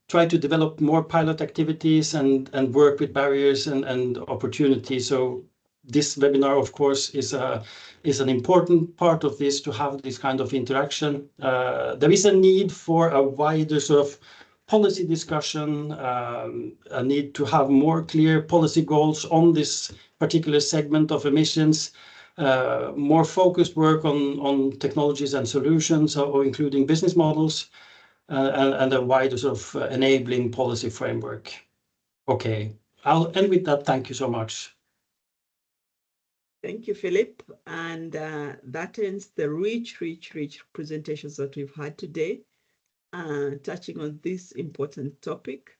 try to develop more pilot activities and work with barriers and opportunities. So this webinar, of course, is an important part of this, to have this kind of interaction. There is a need for a wider sort of policy discussion, a need to have more clear policy goals on this particular segment of emissions, more focused work on technologies and solutions, or including business models, and a wider sort of enabling policy framework. Okay, I'll end with that. Thank you so much. Thank you, Philip. And that ends the rich presentations that we've had today, touching on this important topic.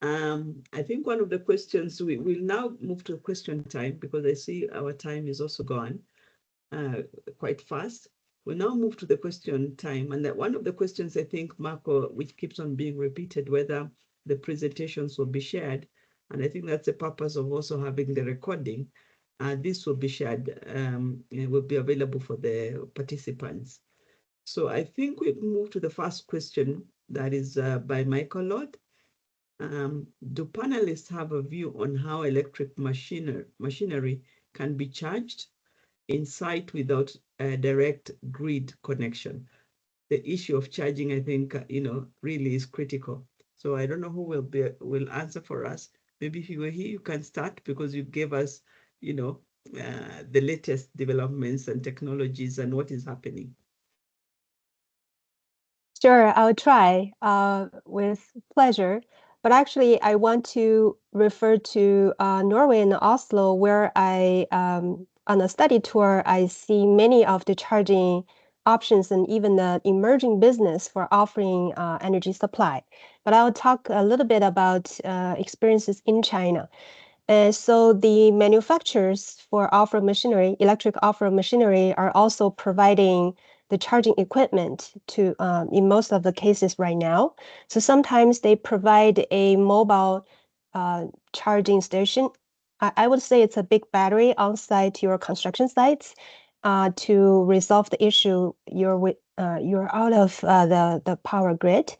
I think one of the questions, we will now move to question time, because I see our time is also gone quite fast. We'll now move to the question time. And one of the questions, I think, Marco, which keeps on being repeated, whether the presentations will be shared. And I think that's the purpose of also having the recording. This will be shared, it will be available for the participants. So I think we've moved to the first question, that is by Michael Lord. Do panelists have a view on how electric machinery can be charged in site without a direct grid connection? The issue of charging, I think, really is critical. So I don't know who will answer for us. Maybe if you were here, you can start, because you gave us, the latest developments and technologies and what is happening. Sure, I'll try with pleasure. But actually, I want to refer to Norway and Oslo, where on a study tour, I see many of the charging options and even the emerging business for offering energy supply. But I'll talk a little bit about experiences in China. So the manufacturers for off-road machinery, electric off-road machinery, are also providing the charging equipment to in most of the cases right now. So sometimes they provide a mobile charging station. I would say it's a big battery on site to your construction sites to resolve the issue. You're out of the power grid.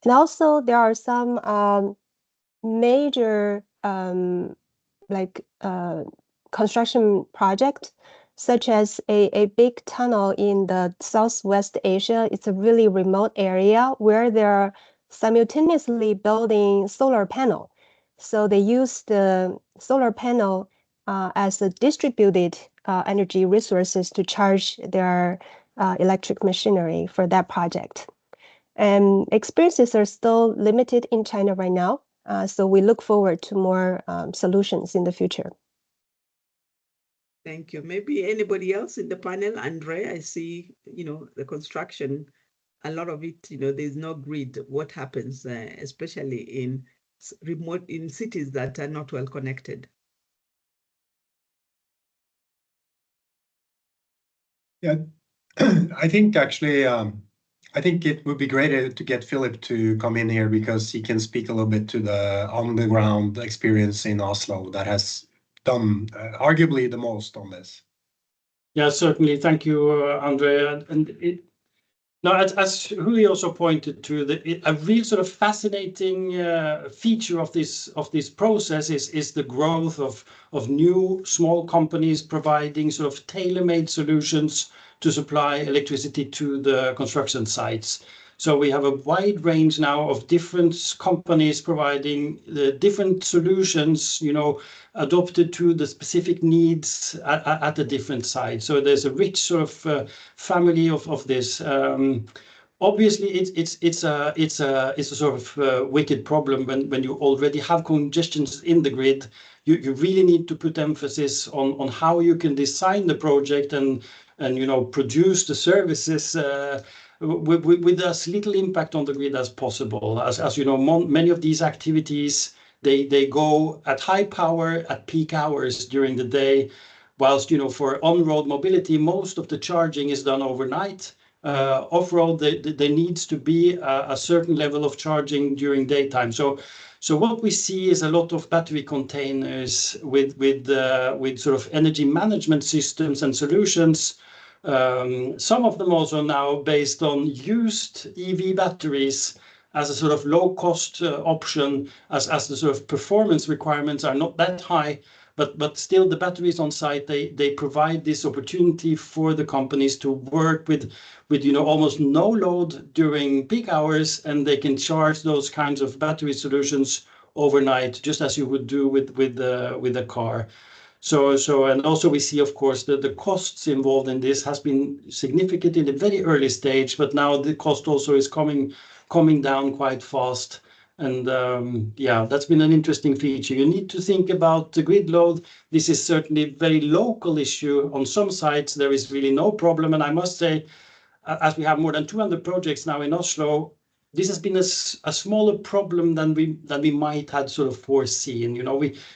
And also there are some major construction project such as a big tunnel in the Southwest Asia. It's a really remote area where they're simultaneously building solar panel. So they use the solar panel as a distributed energy resources to charge their electric machinery for that project. And experiences are still limited in China right now. So we look forward to more solutions in the future. Thank you. Maybe anybody else in the panel? Andre, I see, the construction, a lot of it, there's no grid. What happens, especially in in cities that are not well connected? Yeah, I think actually, I think it would be great to get Philip to come in here because he can speak a little bit to the on-the-ground experience in Oslo that has done arguably the most on this. Yeah, certainly. Thank you, Andre. Now, as Hui also pointed to, a real sort of fascinating feature of this process is the growth of new small companies providing sort of tailor-made solutions to supply electricity to the construction sites. So we have a wide range now of different companies providing the different solutions, adopted to the specific needs at the different sites. So there's a rich sort of family of this. Obviously, it's a sort of wicked problem when you already have congestions in the grid. You really need to put emphasis on how you can design the project and produce the services with as little impact on the grid as possible. As you know, many of these activities they go at high power at peak hours during the day, whilst for on-road mobility most of the charging is done overnight. Off-road there needs to be a certain level of charging during daytime. So what we see is a lot of battery containers with sort of energy management systems and solutions. Some of them also now based on used EV batteries as a sort of low-cost option, as the sort of performance requirements are not that high, but still the batteries on site, they provide this opportunity for the companies to work with almost no load during peak hours, and they can charge those kinds of battery solutions overnight, just as you would do with a car. So and also we see, of course, that the costs involved in this has been significant in a very early stage, but now the cost also is coming down quite fast. And yeah, that's been an interesting feature. You need to think about the grid load. This is certainly a very local issue. On some sites, there is really no problem. And I must say, as we have more than 200 projects now in Oslo, this has been a smaller problem than we might had sort of foreseen.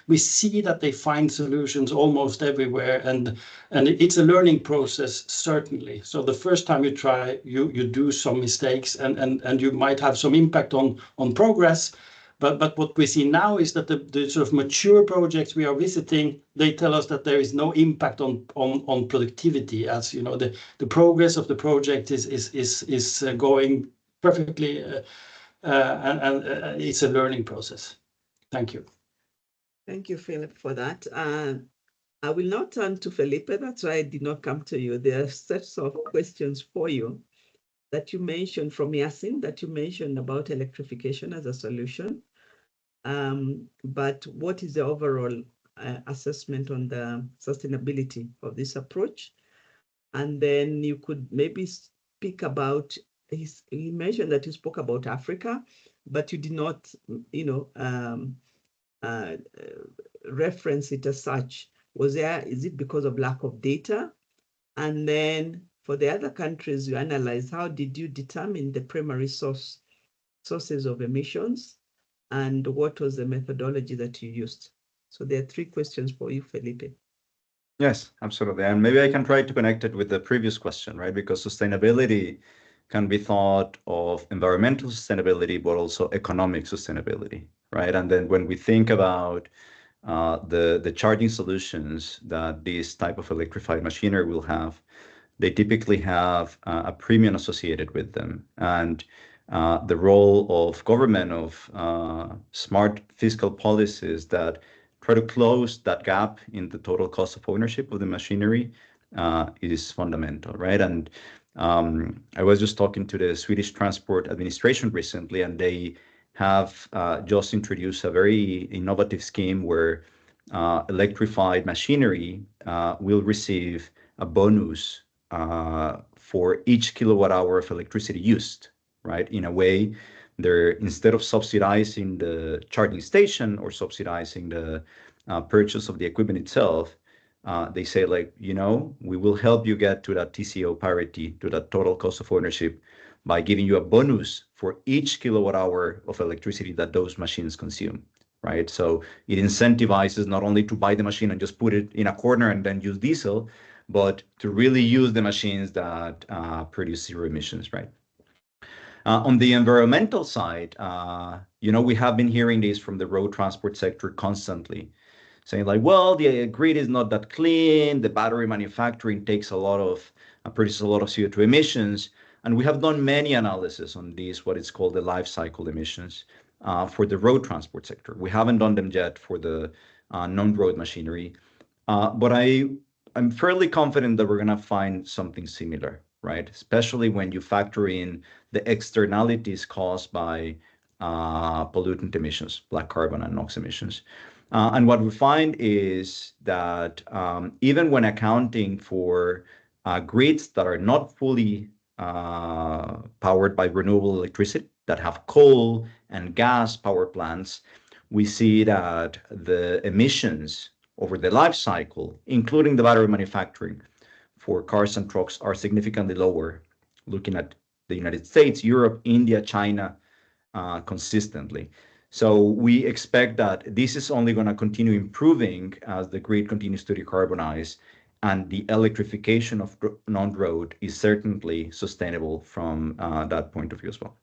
We see that they find solutions almost everywhere, and it's a learning process, certainly. So the first time you try, you do some mistakes, and you might have some impact on progress. But what we see now is that the sort of mature projects we are visiting, they tell us that there is no impact on productivity, as the progress of the project is going perfectly, and it's a learning process. Thank you. Thank you, Philip, for that. I will not turn to Felipe. That's why I did not come to you. There are sets of questions for you that you mentioned from Yasin, that you mentioned about electrification as a solution. But what is the overall assessment on the sustainability of this approach? And then you could maybe speak about, you mentioned that you spoke about Africa, but you did not, reference it as such. Is it because of lack of data? And then for the other countries you analyzed, how did you determine the primary sources of emissions? And what was the methodology that you used? So there are 3 questions for you, Felipe. Yes, absolutely. And maybe I can try to connect it with the previous question, right? Because sustainability can be thought of environmental sustainability, but also economic sustainability, right? And then when we think about the charging solutions that this type of electrified machinery will have, they typically have a premium associated with them. And the role of government, of smart fiscal policies that try to close that gap in the total cost of ownership of the machinery is fundamental, right? And I was just talking to the Swedish Transport Administration recently, and they have just introduced a very innovative scheme where electrified machinery will receive a bonus for each kilowatt hour of electricity used, right? In a way, they're, instead of subsidizing the charging station or subsidizing the purchase of the equipment itself, they say, like, you know, we will help you get to that TCO parity, to that total cost of ownership, by giving you a bonus for each kilowatt hour of electricity that those machines consume, right? So it incentivizes not only to buy the machine and just put it in a corner and then use diesel, but to really use the machines that produce zero emissions, right? On the environmental side, you know, we have been hearing this from the road transport sector constantly, saying like, well, the grid is not that clean, the battery manufacturing takes a lot of, produces a lot of CO2 emissions. And we have done many analysis on these, what is called the life cycle emissions for the road transport sector. We haven't done them yet for the non-road machinery, but I'm fairly confident that we're gonna find something similar, right? Especially when you factor in the externalities caused by pollutant emissions, black carbon and NOx emissions. And what we find is that even when accounting for grids that are not fully powered by renewable electricity, that have coal and gas power plants, we see that the emissions over the life cycle, including the battery manufacturing for cars and trucks, are significantly lower, looking at the United States, Europe, India, China, consistently. So we expect that this is only going to continue improving as the grid continues to decarbonize, and the electrification of non-road is certainly sustainable from that point of view as well.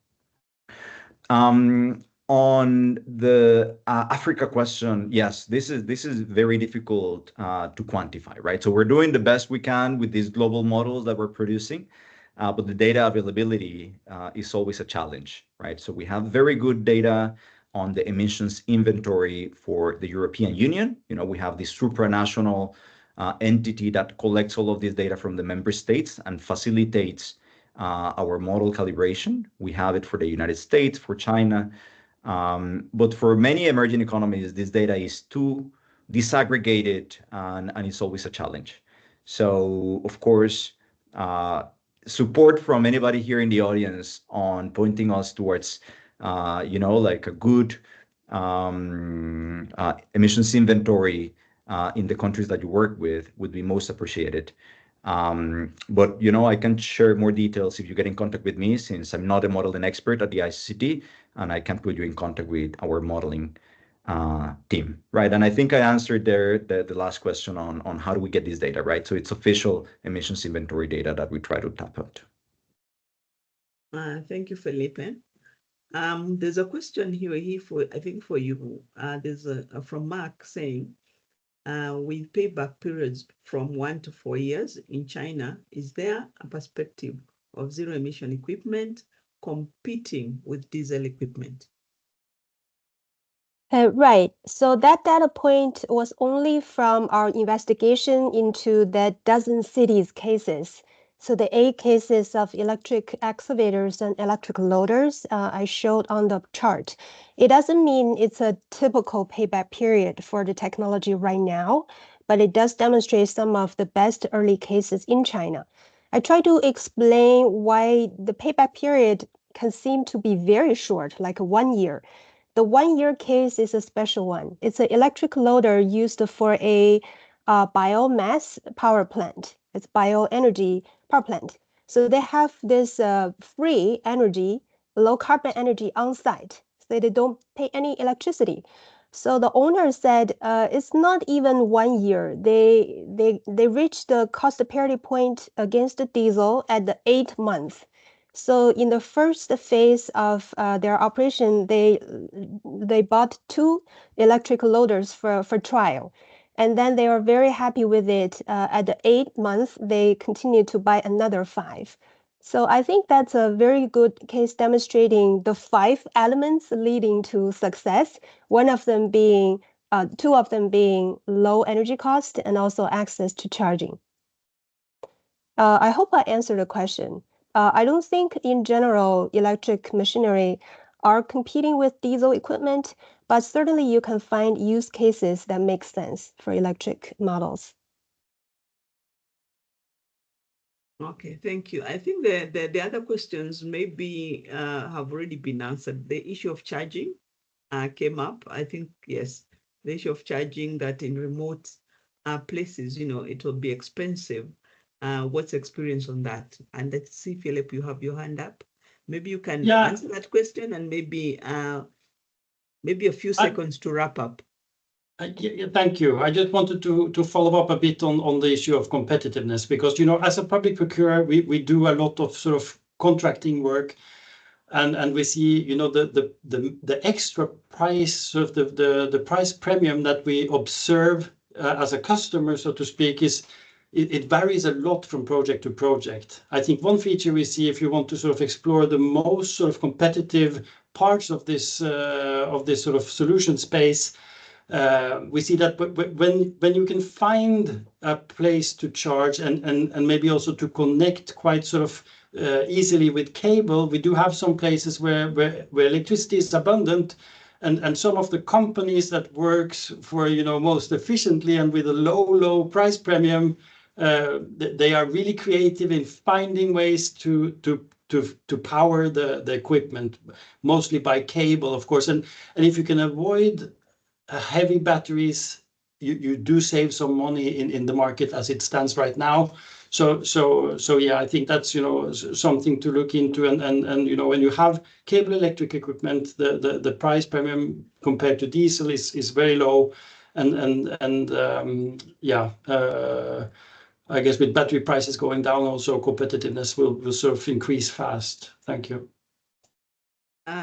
On the Africa question, yes, this is very difficult to quantify, right? So we're doing the best we can with these global models that we're producing, but the data availability is always a challenge, right? So we have very good data on the emissions inventory for the European Union. You know, we have this supranational entity that collects all of this data from the member states and facilitates our model calibration. We have it for the United States, for China, but for many emerging economies, this data is too disaggregated, and it's always a challenge. So, of course, support from anybody here in the audience on pointing us towards, you know, like a good emissions inventory in the countries that you work with would be most appreciated. But, you know, I can share more details if you get in contact with me, since I'm not a modeling expert at the ICCT, and I can put you in contact with our modeling team, right? And I think I answered there the last question on how do we get this data, right? So it's official emissions inventory data that we try to tap out. Thank you, Felipe. There's a question here for, I think, for you. There's from Mark saying, with payback periods from 1 to 4 years in China, is there a perspective of zero emission equipment competing with diesel equipment? Right. So that data point was only from our investigation into that dozen cities cases. So the 8 cases of electric excavators and electric loaders I showed on the chart. It doesn't mean it's a typical payback period for the technology right now, but it does demonstrate some of the best early cases in China. I try to explain why the payback period can seem to be very short, like 1 year. The 1 year case is a special one. It's an electric loader used for a biomass power plant. It's bioenergy power plant. So they have this free energy, low carbon energy on site. So they don't pay any electricity. So the owner said it's not even 1 year. They reached the cost parity point against the diesel at the 8th month. So in the first phase of their operation, they bought 2 electric loaders for trial. And then they were very happy with it. At the 8th month, they continued to buy another 5. So I think that's a very good case demonstrating the 5 elements leading to success. 2 of them being low energy cost and also access to charging. I hope I answered the question. I don't think in general electric machinery are competing with diesel equipment, but certainly you can find use cases that make sense for electric models. Okay, thank you. I think the other questions maybe have already been answered. The issue of charging came up. I think, yes, the issue of charging that in remote places, it will be expensive. What's experience on that? And let's see, Philip, you have your hand up. Maybe you can answer that question and maybe a few seconds to wrap up. Thank you. I just wanted to follow up a bit on the issue of competitiveness, because as a public procurer, we do a lot of sort of contracting work, and we see the extra price, sort of the price premium that we observe as a customer, so to speak, it varies a lot from project to project. I think one feature we see, if you want to sort of explore the most sort of competitive parts of this sort of solution space, we see that when you can find a place to charge and maybe also to connect quite sort of easily with cable, we do have some places where electricity is abundant, and some of the companies that works for most efficiently and with a low price premium, they are really creative in finding ways to power the equipment, mostly by cable, of course, and if you can avoid heavy batteries, you do save some money in the market as it stands right now. So yeah, I think that's something to look into, and when you have cable electric equipment, the price premium compared to diesel is very low, and yeah, I guess with battery prices going down, also competitiveness will sort of increase fast. Thank you.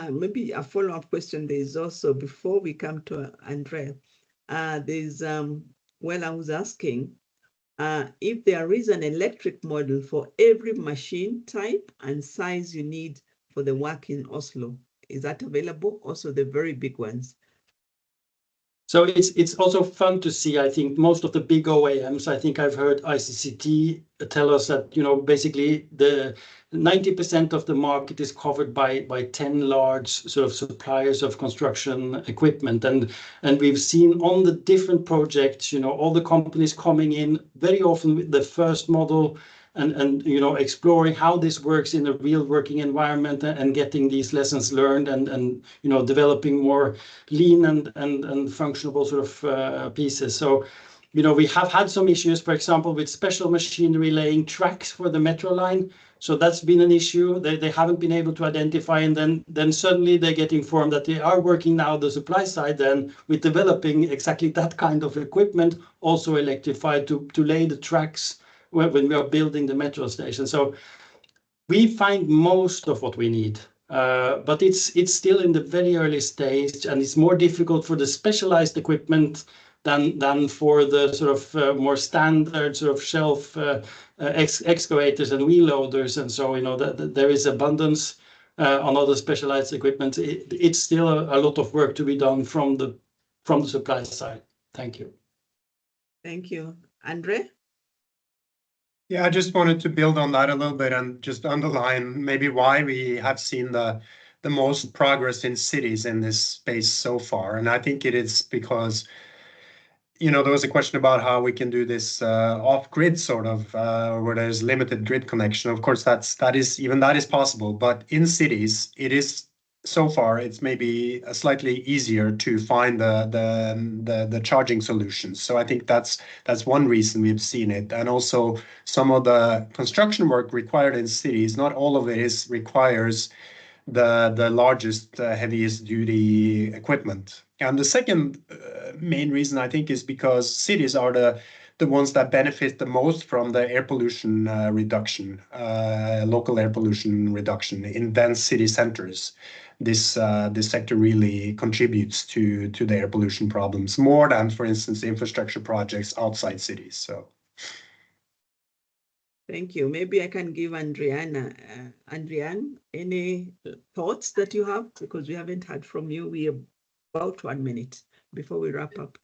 Maybe a follow-up question. There is also, before we come to Andrea, there's I was asking if there is an electric model for every machine type and size you need for the work in Oslo. Is that available? Also the very big ones. So it's also fun to see. I think most of the big OEMs, I think I've heard ICCT tell us that basically the 90% of the market is covered by 10 large sort of suppliers of construction equipment, and we've seen on the different projects, all the companies coming in very often with the first model, and exploring how this works in a real working environment, and getting these lessons learned, and developing more lean and functionable sort of pieces. So we have had some issues, for example, with special machinery laying tracks for the metro line. So that's been an issue. They haven't been able to identify, and then suddenly they get informed that they are working now the supply side then with developing exactly that kind of equipment, also electrified, to lay the tracks when we are building the metro station. So we find most of what we need, but it's still in the very early stage, and it's more difficult for the specialized equipment than for the sort of more standard sort of shelf excavators and wheel loaders, and so there is abundance on other specialized equipment. It's still a lot of work to be done from the supply side. Thank you. Thank you. Andre? Yeah, I just wanted to build on that a little bit and just underline maybe why we have seen the most progress in cities in this space so far. And I think it is because, there was a question about how we can do this off-grid sort of, where there's limited grid connection. Of course, that is possible. But in cities, so far it's maybe slightly easier to find the charging solutions. So I think that's one reason we've seen it. And also some of the construction work required in cities, not all of it requires the largest, heaviest duty equipment. And the second main reason, I think, is because cities are the ones that benefit the most from the air pollution reduction, local air pollution reduction in dense city centers. This sector really contributes to the air pollution problems more than, for instance, infrastructure projects outside cities. So. Thank you. Maybe I can give Andriana. Andriane, any thoughts that you have? Because we haven't heard from you. We are about 1 minute before we wrap up.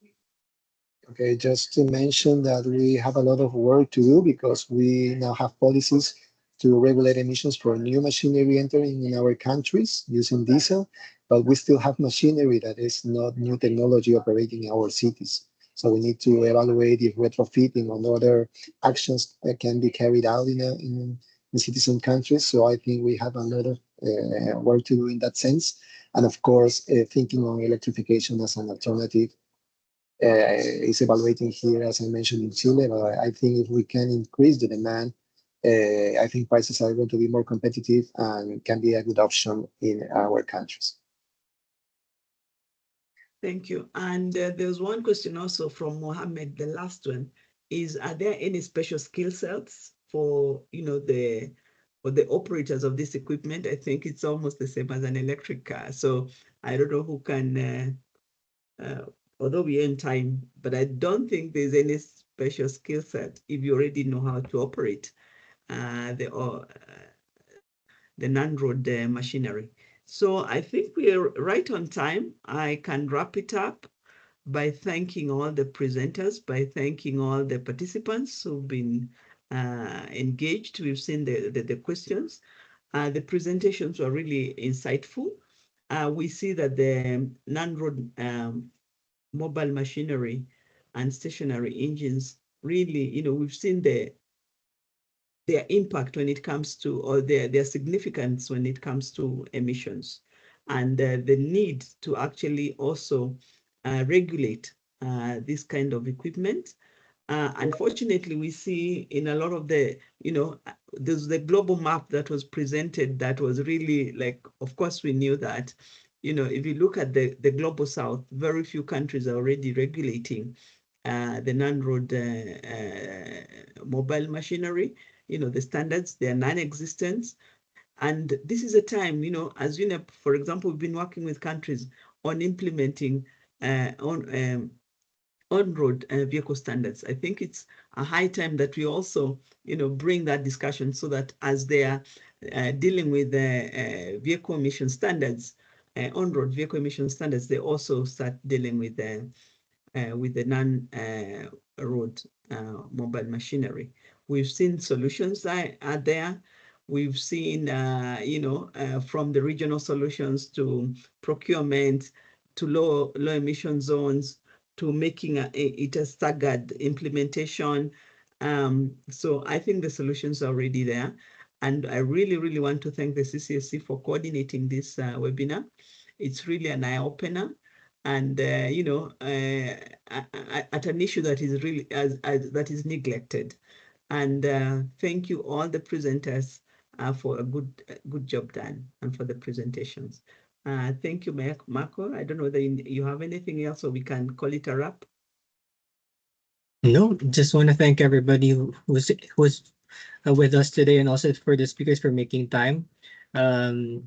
Okay, just to mention that we have a lot of work to do because we now have policies to regulate emissions for new machinery entering in our countries using diesel, but we still have machinery that is not new technology operating in our cities. So we need to evaluate if retrofitting or other actions that can be carried out in cities and countries. So I think we have a lot of work to do in that sense. And of course, thinking on electrification as an alternative is evaluating here, as I mentioned in Chile. But I think if we can increase the demand, I think prices are going to be more competitive and can be a good option in our countries. Thank you. And there's one question also from Mohammed, the last one, is are there any special skill sets for, the operators of this equipment? I think it's almost the same as an electric car. So I don't know who can, although we're in time, but I don't think there's any special skill set if you already know how to operate the non-road machinery. So I think we're right on time. I can wrap it up by thanking all the presenters, by thanking all the participants who've been engaged. We've seen the questions. The presentations were really insightful. We see that the non-road mobile machinery and stationary engines really, we've seen their impact when it comes to, or their significance when it comes to emissions, and the need to actually also regulate this kind of equipment. Unfortunately, we see in a lot of there's the global map that was presented that was really like, of course, we knew that, if you look at the global south, very few countries are already regulating the non-road mobile machinery. The standards, they're non-existent. And this is a time, as UNEP, for example, we've been working with countries on implementing on-road vehicle standards. I think it's a high time that we also, bring that discussion so that as they are dealing with the vehicle emission standards, on-road vehicle emission standards, they also start dealing with the non-road mobile machinery. We've seen solutions that are there. We've seen, from the regional solutions to procurement, to low emission zones, to making it a staggered implementation. So I think the solutions are already there. And I really, really want to thank the CCSC for coordinating this webinar. It's really an eye-opener. And, at an issue that is really, that is neglected. And thank you all the presenters for a good job done and for the presentations. Thank you, Marco. I don't know whether you have anything else, or we can call it a wrap. No, just want to thank everybody who was with us today, and also for the speakers for making time,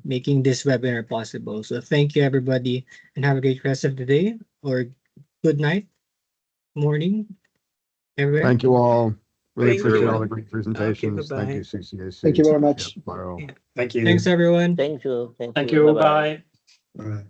making this webinar possible. So thank you, everybody, and have a great rest of the day, or good night, morning, everywhere. Thank you all. Really Thank appreciate you. all the great presentations. Okay, Thank you, bye-bye. CCAC. Thank you very much. Yeah, bye all. Yeah. Thank you. Thanks, everyone. Thank you. Thank you. Bye. All right.